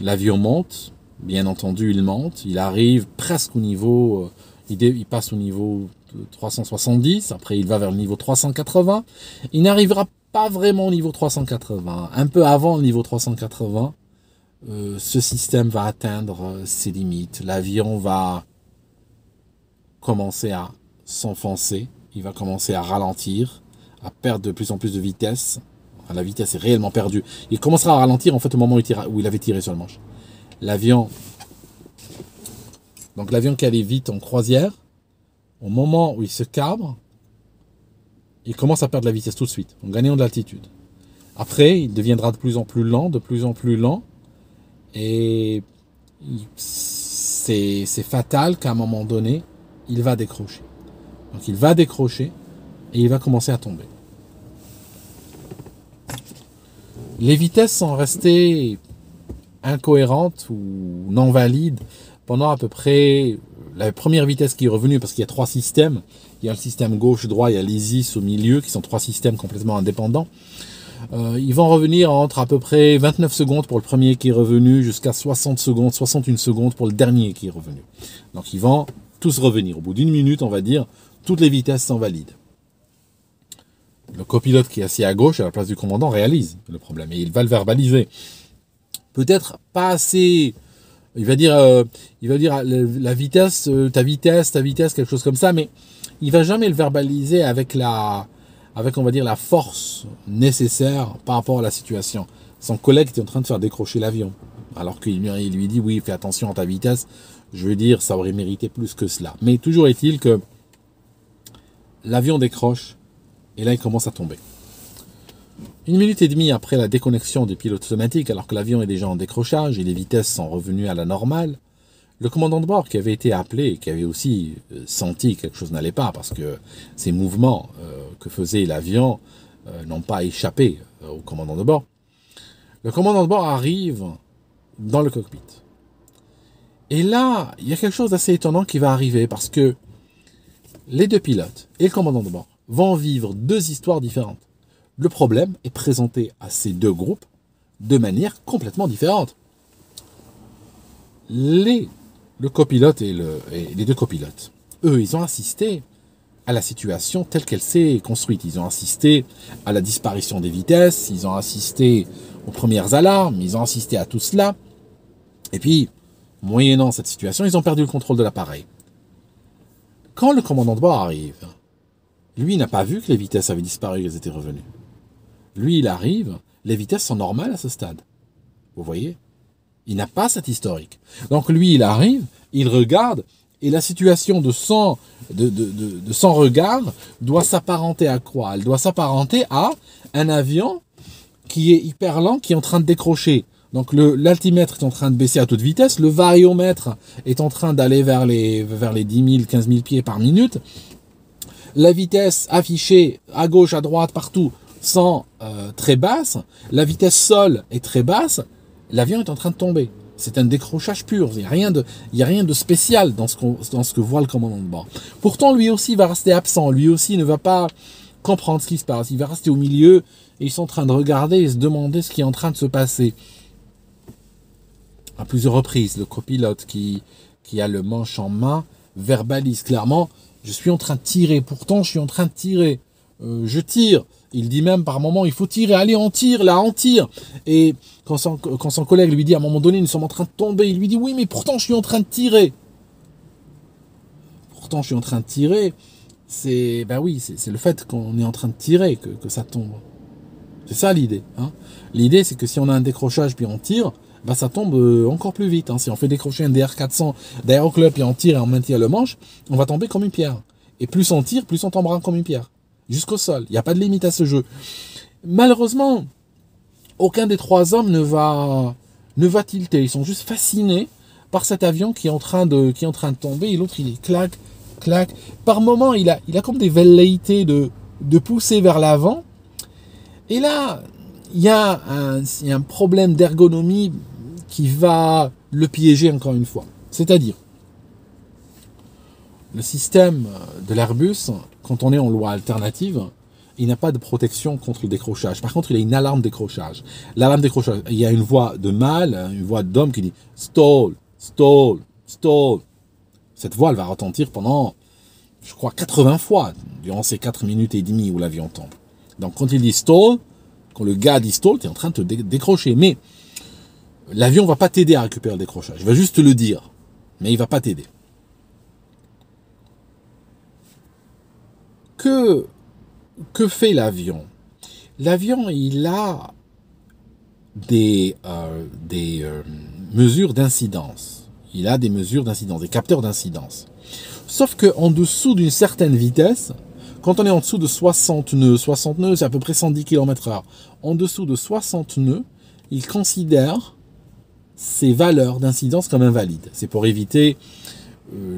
l'avion monte, bien entendu il monte, il arrive presque au niveau, il passe au niveau 370, après il va vers le niveau 380, il n'arrivera pas vraiment au niveau 380, un peu avant le niveau 380, ce système va atteindre ses limites, l'avion va commencer à s'enfoncer, il va commencer à ralentir, à perdre de plus en plus de vitesse. La vitesse est réellement perdue. Il commencera à ralentir en fait au moment où il avait tiré sur le manche. L'avion qui allait vite en croisière, au moment où il se cabre, il commence à perdre la vitesse tout de suite, en gagnant de l'altitude. Après, il deviendra de plus en plus lent, et c'est fatal qu'à un moment donné, il va décrocher. Donc il va décrocher et il va commencer à tomber. Les vitesses sont restées incohérentes ou non valides pendant à peu près la première vitesse qui est revenue, parce qu'il y a 3 systèmes. Il y a le système gauche-droit, il y a l'ISIS au milieu, qui sont 3 systèmes complètement indépendants. Ils vont revenir entre à peu près 29 secondes pour le premier qui est revenu, jusqu'à 60 secondes, 61 secondes pour le dernier qui est revenu. Donc ils vont tous revenir. Au bout d'une minute, on va dire, toutes les vitesses sont valides. Le copilote qui est assis à gauche, à la place du commandant, réalise le problème. Et il va le verbaliser. Peut-être pas assez... Il va dire la vitesse, ta vitesse, quelque chose comme ça, mais il va jamais le verbaliser avec on va dire, la force nécessaire par rapport à la situation. Son collègue était en train de faire décrocher l'avion, alors qu'il lui dit, oui, fais attention à ta vitesse. Je veux dire, ça aurait mérité plus que cela. Mais toujours est-il que l'avion décroche, et là, il commence à tomber. 1 minute et demie après la déconnexion du pilote automatique, alors que l'avion est déjà en décrochage et les vitesses sont revenues à la normale, le commandant de bord qui avait été appelé et qui avait aussi senti que quelque chose n'allait pas, parce que ces mouvements que faisait l'avion n'ont pas échappé au commandant de bord, le commandant de bord arrive dans le cockpit. Et là, il y a quelque chose d'assez étonnant qui va arriver, parce que les deux pilotes et le commandant de bord vont vivre deux histoires différentes. Le problème est présenté à ces deux groupes de manière complètement différente. Le copilote et les deux copilotes, eux, ils ont assisté à la situation telle qu'elle s'est construite. Ils ont assisté à la disparition des vitesses, ils ont assisté aux premières alarmes, ils ont assisté à tout cela. Et puis, moyennant cette situation, ils ont perdu le contrôle de l'appareil. Quand le commandant de bord arrive, lui, il n'a pas vu que les vitesses avaient disparu, qu'elles étaient revenues. Lui, il arrive, les vitesses sont normales à ce stade. Vous voyez? Il n'a pas cet historique. Donc lui, il arrive, il regarde, et la situation de son regard doit s'apparenter à quoi? Elle doit s'apparenter à un avion qui est hyper lent, qui est en train de décrocher. Donc l'altimètre est en train de baisser à toute vitesse, le variomètre est en train d'aller vers les 10 000, 15 000 pieds par minute. La vitesse affichée à gauche, à droite, partout, sont très basses. La vitesse sol est très basse. L'avion est en train de tomber. C'est un décrochage pur. Il n'y a rien de spécial dans ce que voit le commandant de bord. Pourtant, lui aussi va rester absent. Lui aussi ne va pas comprendre ce qui se passe. Il va rester au milieu et ils sont en train de regarder et se demander ce qui est en train de se passer. À plusieurs reprises, le copilote qui a le manche en main verbalise clairement: je suis en train de tirer, pourtant je suis en train de tirer. Je tire. Il dit même par moment, il faut tirer, allez, on tire, là, on tire. Et quand son collègue lui dit, à un moment donné, nous sommes en train de tomber, il lui dit, oui, mais pourtant je suis en train de tirer. Pourtant je suis en train de tirer, c'est le fait qu'on est en train de tirer que ça tombe. C'est ça l'idée. Hein. L'idée, c'est que si on a un décrochage puis on tire, ça tombe encore plus vite. Hein. Si on fait décrocher un DR400 d'aéroclub et on tire et on maintient le manche, on va tomber comme une pierre. Et plus on tire, plus on tombera comme une pierre. Jusqu'au sol. Il n'y a pas de limite à ce jeu. Malheureusement, aucun des trois hommes ne va tilter. Ils sont juste fascinés par cet avion qui est en train de tomber, et l'autre il est clac, clac. Par moment, il a comme des velléités de pousser vers l'avant. Et là, il y a un problème d'ergonomie qui va le piéger encore une fois. C'est-à-dire, le système de l'Airbus, quand on est en loi alternative, il n'a pas de protection contre le décrochage. Par contre, il a une alarme décrochage. L'alarme décrochage, il y a une voix de mâle, une voix d'homme qui dit « stall, stall, stall ». Cette voix, elle va retentir pendant, je crois, 80 fois durant ces 4 minutes et demie où l'avion tombe. Donc, quand il dit « stall », quand le gars dit « stall », tu es en train de te décrocher. Mais l'avion ne va pas t'aider à récupérer le décrochage. Il va juste te le dire, mais il ne va pas t'aider. Que fait l'avion? L'avion, il a des mesures d'incidence. Il a des mesures d'incidence, des capteurs d'incidence. Sauf qu'en dessous d'une certaine vitesse, quand on est en dessous de 60 nœuds, c'est à peu près 110 km/h, en dessous de 60 nœuds, il considère ces valeurs d'incidence comme invalides. C'est pour éviter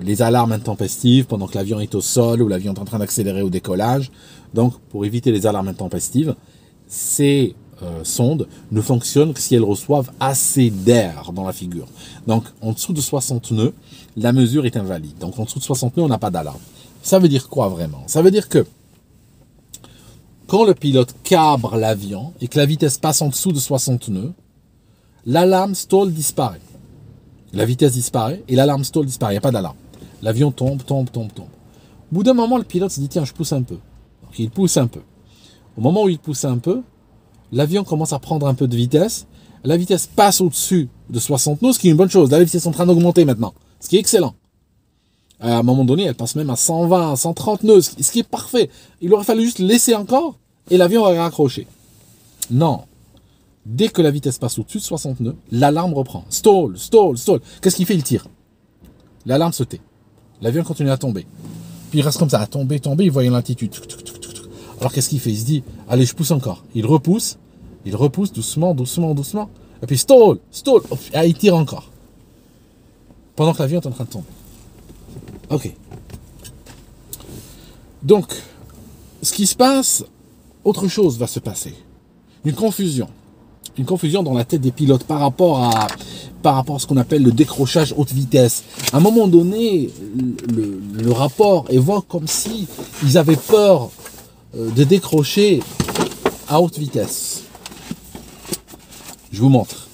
les alarmes intempestives pendant que l'avion est au sol ou l'avion est en train d'accélérer au décollage. Donc, pour éviter les alarmes intempestives, ces sondes ne fonctionnent que si elles reçoivent assez d'air dans la figure. Donc, en dessous de 60 nœuds, la mesure est invalide. Donc, en dessous de 60 nœuds, on n'a pas d'alarme. Ça veut dire quoi vraiment? Ça veut dire que Quand le pilote cabre l'avion et que la vitesse passe en dessous de 60 nœuds, l'alarme stall disparaît. La vitesse disparaît et l'alarme stall disparaît. Il n'y a pas d'alarme. L'avion tombe. Au bout d'un moment, le pilote se dit, tiens, je pousse un peu. Donc il pousse un peu. Au moment où il pousse un peu, l'avion commence à prendre un peu de vitesse. La vitesse passe au-dessus de 60 nœuds, ce qui est une bonne chose. La vitesse est en train d'augmenter maintenant, ce qui est excellent. À un moment donné, elle passe même à 120, 130 nœuds, ce qui est parfait. Il aurait fallu juste laisser encore et l'avion aurait raccroché. Non. Dès que la vitesse passe au-dessus de 60 nœuds, l'alarme reprend. Stall. Qu'est-ce qu'il fait? Il tire. L'alarme se tait. L'avion continue à tomber. Puis il reste comme ça, à tomber, il voit une altitude. Alors qu'est-ce qu'il fait? Il se dit, allez, je pousse encore. Il repousse doucement. Et puis stall. Et il tire encore. Pendant que l'avion est en train de tomber. Ok. Donc, ce qui se passe, autre chose va se passer. Une confusion dans la tête des pilotes par rapport à ce qu'on appelle le décrochage haute vitesse. À un moment donné, le rapport évoque comme si ils avaient peur de décrocher à haute vitesse. Je vous montre.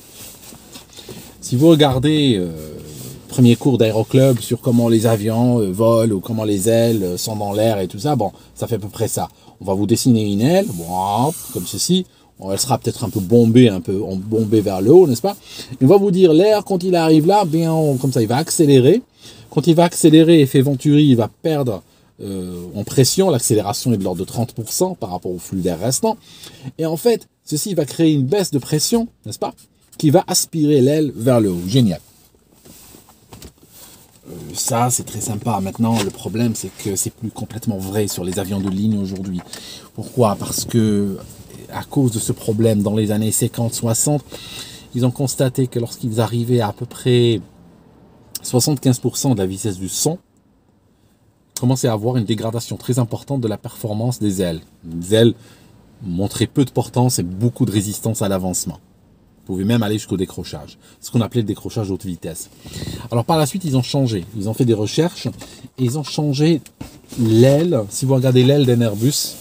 Si vous regardez premier cours d'aéroclub sur comment les avions volent ou comment les ailes sont dans l'air et tout ça, bon, ça fait à peu près ça. On va vous dessiner une aile, bon, comme ceci. Elle sera peut-être un peu bombée vers le haut, n'est-ce pas? Et on va vous dire, l'air, quand il arrive là, bien, comme ça, il va accélérer. Quand il va accélérer, effet Venturi, il va perdre en pression. L'accélération est de l'ordre de 30% par rapport au flux d'air restant. Et en fait, ceci va créer une baisse de pression, n'est-ce pas? Qui va aspirer l'aile vers le haut. Génial. Ça, c'est très sympa. Maintenant, le problème, c'est que c'est plus complètement vrai sur les avions de ligne aujourd'hui. Pourquoi? Parce que à cause de ce problème, dans les années 50-60, ils ont constaté que lorsqu'ils arrivaient à peu près 75% de la vitesse du son, ils commençaient à avoir une dégradation très importante de la performance des ailes. Les ailes montraient peu de portance et beaucoup de résistance à l'avancement. Vous pouvez même aller jusqu'au décrochage, ce qu'on appelait le décrochage haute vitesse. Alors par la suite, ils ont changé. Ils ont fait des recherches et ils ont changé l'aile. Si vous regardez l'aile d'un Airbus,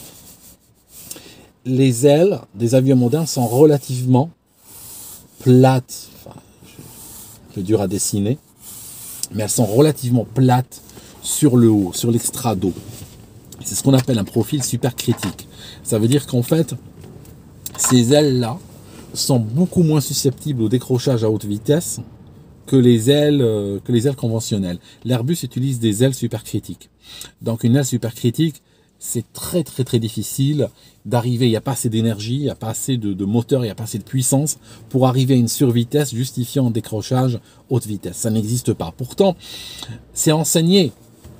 les ailes des avions modernes sont relativement plates. Enfin, un peu dur à dessiner, mais elles sont relativement plates sur le haut, sur l'extrado. C'est ce qu'on appelle un profil supercritique. Ça veut dire qu'en fait, ces ailes-là sont beaucoup moins susceptibles au décrochage à haute vitesse que les ailes conventionnelles. L'Airbus utilise des ailes supercritiques. Donc une aile supercritique, c'est très difficile d'arriver, il n'y a pas assez d'énergie, il n'y a pas assez de moteur, il n'y a pas assez de puissance pour arriver à une survitesse justifiant un décrochage haute vitesse. Ça n'existe pas. Pourtant, c'est enseigné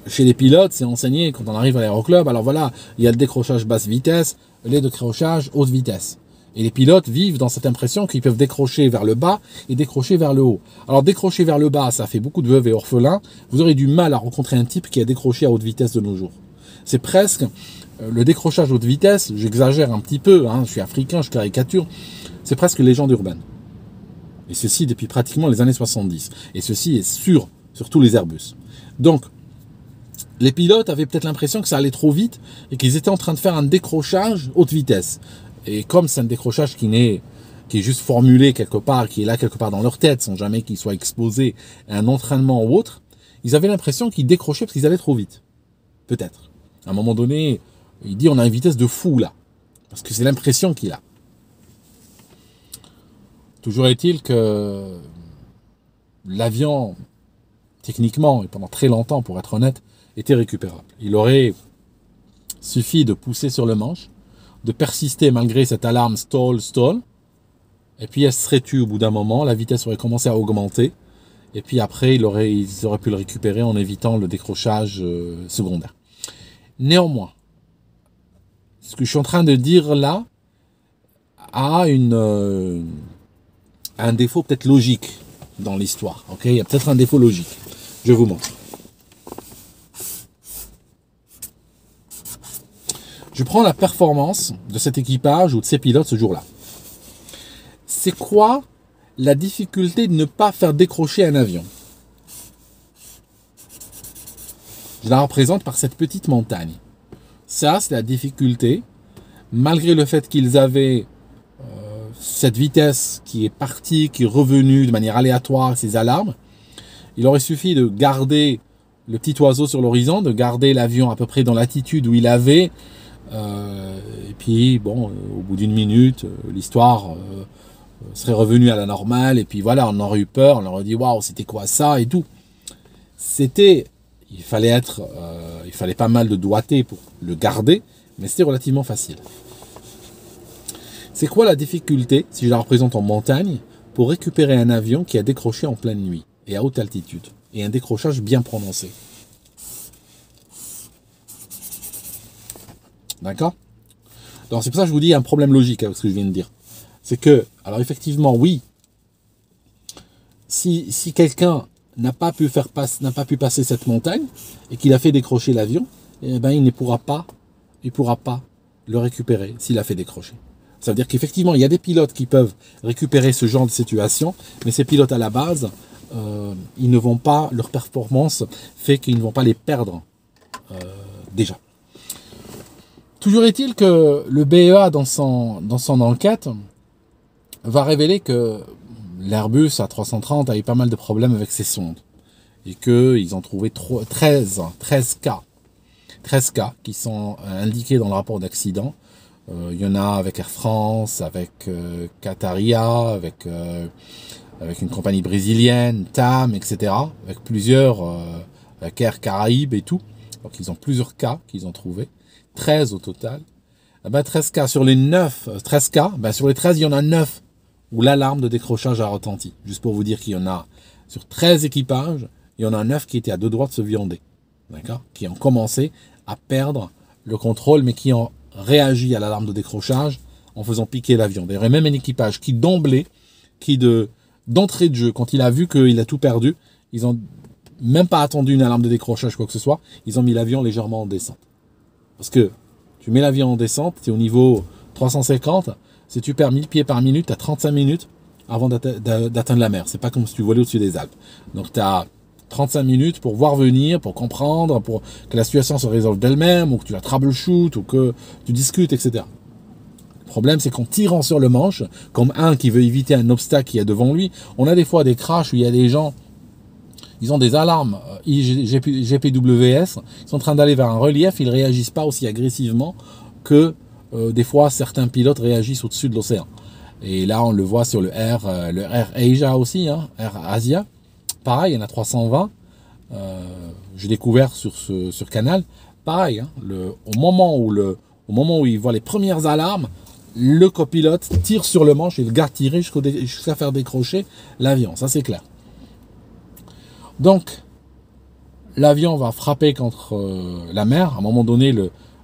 chez les pilotes, c'est enseigné quand on arrive à l'aéroclub. Alors voilà, il y a le décrochage basse vitesse, le décrochage haute vitesse. Et les pilotes vivent dans cette impression qu'ils peuvent décrocher vers le bas et décrocher vers le haut. Alors décrocher vers le bas, ça fait beaucoup de veuves et orphelins. Vous aurez du mal à rencontrer un type qui a décroché à haute vitesse de nos jours. C'est presque le décrochage haute vitesse, j'exagère un petit peu, hein, je suis africain, je caricature, c'est presque légende urbaine. Et ceci depuis pratiquement les années 70. Et ceci est sur tous les Airbus. Donc, les pilotes avaient peut-être l'impression que ça allait trop vite et qu'ils étaient en train de faire un décrochage haute vitesse. Et comme c'est un décrochage qui est juste formulé quelque part, qui est là quelque part dans leur tête, sans jamais qu'il soit exposé à un entraînement ou autre, ils avaient l'impression qu'ils décrochaient parce qu'ils allaient trop vite. Peut-être. À un moment donné, il dit on a une vitesse de fou là. Parce que c'est l'impression qu'il a. Toujours est-il que l'avion, techniquement, et pendant très longtemps, pour être honnête, était récupérable. Il aurait suffi de pousser sur le manche, de persister malgré cette alarme stall, et puis elle serait tue au bout d'un moment, la vitesse aurait commencé à augmenter, et puis après, ils auraient pu le récupérer en évitant le décrochage secondaire. Néanmoins, ce que je suis en train de dire là a un défaut peut-être logique dans l'histoire. Okay, il y a peut-être un défaut logique. Je vous montre. Je prends la performance de cet équipage ou de ces pilotes ce jour-là. C'est quoi la difficulté de ne pas faire décrocher un avion? Je la représente par cette petite montagne. Ça, c'est la difficulté malgré le fait qu'ils avaient cette vitesse qui est partie, qui est revenue de manière aléatoire, ces alarmes, il aurait suffi de garder le petit oiseau sur l'horizon, de garder l'avion à peu près dans l'attitude où il avait, et puis bon, au bout d'une minute, l'histoire serait revenue à la normale, et puis voilà, on aurait eu peur, on aurait dit waouh, c'était quoi ça et tout. Il fallait pas mal de doigté pour le garder, mais c'était relativement facile. C'est quoi la difficulté, si je la représente en montagne, pour récupérer un avion qui a décroché en pleine nuit et à haute altitude, et un décrochage bien prononcé? D'accord? Donc c'est pour ça que je vous dis un problème logique avec ce que je viens de dire. C'est que, alors effectivement, oui, si quelqu'un n'a pas pu passer cette montagne et qu'il a fait décrocher l'avion, eh ben il ne pourra pas le récupérer s'il a fait décrocher. Ça veut dire qu'effectivement, il y a des pilotes qui peuvent récupérer ce genre de situation, mais ces pilotes à la base, ils ne vont pas, leur performance fait qu'ils ne vont pas les perdre déjà. Toujours est-il que le BEA, dans son enquête, va révéler que l'Airbus A330 a eu pas mal de problèmes avec ses sondes. Et qu'ils ont trouvé 13 cas qui sont indiqués dans le rapport d'accident. Il y en a avec Air France, avec Qataria, avec une compagnie brésilienne, TAM, etc. Avec plusieurs, avec Air Caraïbes et tout. Donc ils ont plusieurs cas qu'ils ont trouvés. 13 au total. 13 cas sur les 9, 13 cas, sur les 13, il y en a 9 où l'alarme de décrochage a retenti. Juste pour vous dire qu'il y en a sur 13 équipages, il y en a 9 qui étaient à deux doigts de se viander. D'accord? Qui ont commencé à perdre le contrôle, mais qui ont réagi à l'alarme de décrochage en faisant piquer l'avion. D'ailleurs, il y a même un équipage qui d'emblée, d'entrée de jeu, quand il a vu qu'il a tout perdu, ils ont même pas attendu une alarme de décrochage, quoi que ce soit, ils ont mis l'avion légèrement en descente. Parce que tu mets l'avion en descente, tu es au niveau 350, si tu perds 1000 pieds par minute, tu as 35 minutes avant d'atteindre la mer. C'est pas comme si tu volais au-dessus des Alpes. Donc tu as 35 minutes pour voir venir, pour comprendre, pour que la situation se résolve d'elle-même, ou que tu la troubleshoot, ou que tu discutes, etc. Le problème, c'est qu'en tirant sur le manche, comme un qui veut éviter un obstacle qui est devant lui, on a des fois des crashs où il y a des gens, ils ont des alarmes GPWS, ils sont en train d'aller vers un relief, ils ne réagissent pas aussi agressivement que des fois certains pilotes réagissent au-dessus de l'océan. Et là, on le voit sur le Air Asia aussi, Air Asia. Pareil, il y en a 320. J'ai découvert sur Canal. Pareil, au moment où il voit les premières alarmes, le copilote tire sur le manche et le garde tirer jusqu'à faire décrocher l'avion. Ça, c'est clair. Donc, l'avion va frapper contre la mer. À un moment donné,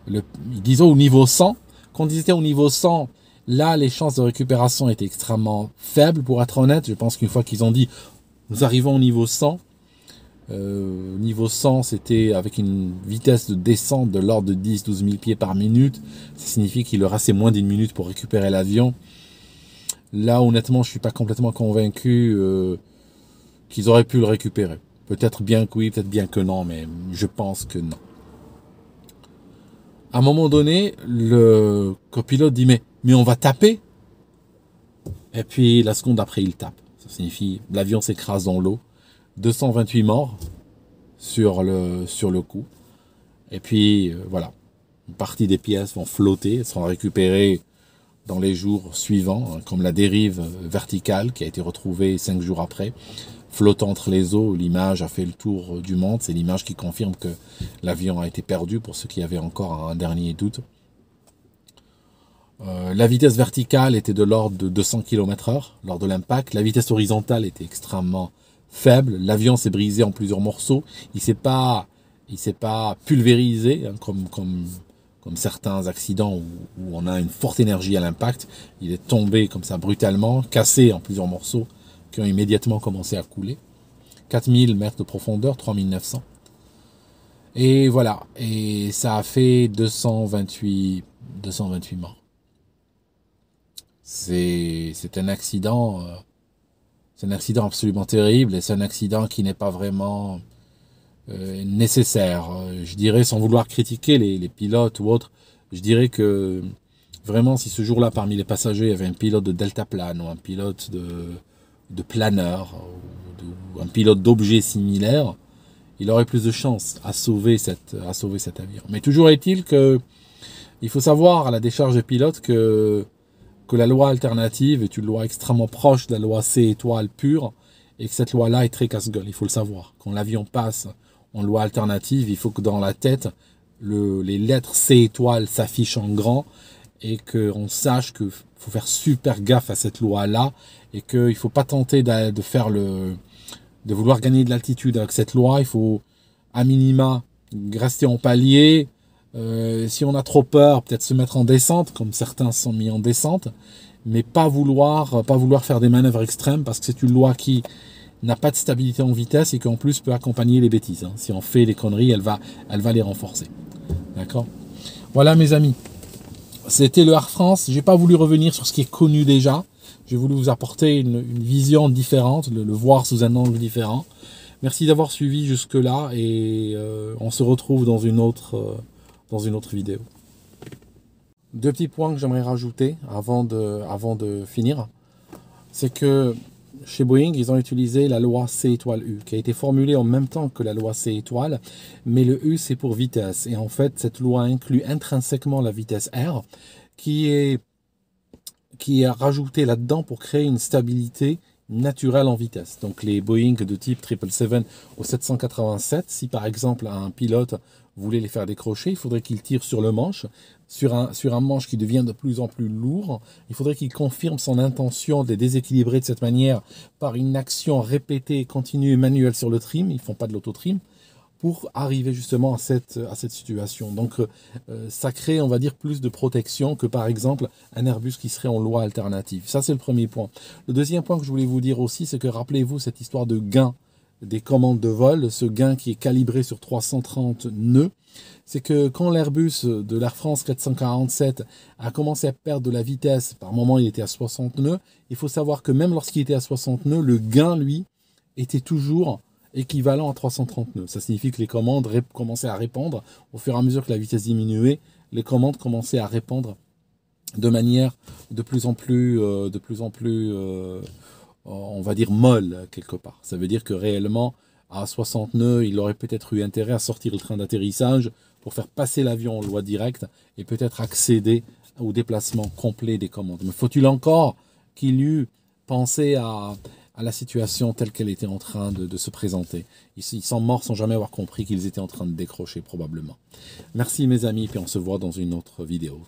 ils disaient au niveau 100. Quand ils étaient au niveau 100, là, les chances de récupération étaient extrêmement faibles, pour être honnête. Je pense qu'une fois qu'ils ont dit, nous arrivons au niveau 100, niveau 100, c'était avec une vitesse de descente de l'ordre de 10-12 000 pieds par minute. Ça signifie qu'il leur restait moins d'une minute pour récupérer l'avion. Là, honnêtement, je suis pas complètement convaincu qu'ils auraient pu le récupérer. Peut-être bien que oui, peut-être bien que non, mais je pense que non. À un moment donné, le copilote dit mais on va taper. Et puis la seconde après, il tape. Ça signifie l'avion s'écrase dans l'eau. 228 morts sur le coup. Et puis voilà, une partie des pièces vont flotter, elles seront récupérées dans les jours suivants, comme la dérive verticale qui a été retrouvée 5 jours après, flottant entre les eaux. L'image a fait le tour du monde. C'est l'image qui confirme que l'avion a été perdu pour ceux qui avaient encore un dernier doute. La vitesse verticale était de l'ordre de 200 km/h lors de l'impact. La vitesse horizontale était extrêmement faible. L'avion s'est brisé en plusieurs morceaux. Il s'est pas pulvérisé comme certains accidents où on a une forte énergie à l'impact. Il est tombé comme ça brutalement, cassé en plusieurs morceaux qui ont immédiatement commencé à couler. 4000 mètres de profondeur, 3900. Et voilà. Et ça a fait 228 morts. C'est un accident. C'est un accident absolument terrible et c'est un accident qui n'est pas vraiment nécessaire. Je dirais, sans vouloir critiquer les pilotes ou autres, je dirais que Vraiment, si ce jour-là, parmi les passagers, il y avait un pilote de deltaplane ou un pilote de planeur ou un pilote d'objets similaires, il aurait plus de chances à sauver cet avion. Mais toujours est-il que il faut savoir à la décharge des pilotes que la loi alternative est une loi extrêmement proche de la loi C étoile pure et que cette loi-là est très casse-gueule. Il faut le savoir. Quand l'avion passe en loi alternative, il faut que dans la tête, les lettres C étoile s'affichent en grand et qu'on sache qu'il faut faire super gaffe à cette loi-là et qu'il ne faut pas tenter de vouloir gagner de l'altitude avec cette loi. Il faut à minima rester en palier. Si on a trop peur, peut-être se mettre en descente, comme certains sont mis en descente, mais pas vouloir faire des manœuvres extrêmes parce que c'est une loi qui n'a pas de stabilité en vitesse et qui en plus peut accompagner les bêtises. Si on fait des conneries, elle va les renforcer. D'accord ? Voilà mes amis. C'était le Air France. J'ai pas voulu revenir sur ce qui est connu déjà. J'ai voulu vous apporter une vision différente, le voir sous un angle différent. Merci d'avoir suivi jusque-là et on se retrouve dans une autre vidéo. Deux petits points que j'aimerais rajouter avant de finir. C'est que chez Boeing, ils ont utilisé la loi C étoile U, qui a été formulée en même temps que la loi C étoile, mais le U c'est pour vitesse. Et en fait, cette loi inclut intrinsèquement la vitesse R, qui est rajoutée là-dedans pour créer une stabilité naturelle en vitesse. Donc les Boeing de type 777 au 787, si par exemple un pilote voulait les faire décrocher, il faudrait qu'il tire sur le manche, sur un manche qui devient de plus en plus lourd. Il faudrait qu'il confirme son intention de les déséquilibrer de cette manière par une action répétée, continue et manuelle sur le trim. Ils ne font pas de l'auto-trim pour arriver justement à cette situation. Donc ça crée, on va dire, plus de protection que par exemple un Airbus qui serait en loi alternative. Ça, c'est le premier point. Le deuxième point que je voulais vous dire aussi, c'est que rappelez-vous cette histoire de gain des commandes de vol, ce gain qui est calibré sur 330 nœuds, c'est que quand l'Airbus de l'Air France 447 a commencé à perdre de la vitesse, par moment il était à 60 nœuds, il faut savoir que même lorsqu'il était à 60 nœuds, le gain, lui, était toujours équivalent à 330 nœuds. Ça signifie que les commandes commençaient à répondre, au fur et à mesure que la vitesse diminuait, les commandes commençaient à répondre de manière de plus en plus on va dire molle quelque part. Ça veut dire que réellement, à 60 nœuds, il aurait peut-être eu intérêt à sortir le train d'atterrissage pour faire passer l'avion en loi directe et peut-être accéder au déplacement complet des commandes. Mais faut-il encore qu'il eût pensé à la situation telle qu'elle était en train de se présenter. Ils sont morts sans jamais avoir compris qu'ils étaient en train de décrocher probablement. Merci mes amis, puis on se voit dans une autre vidéo.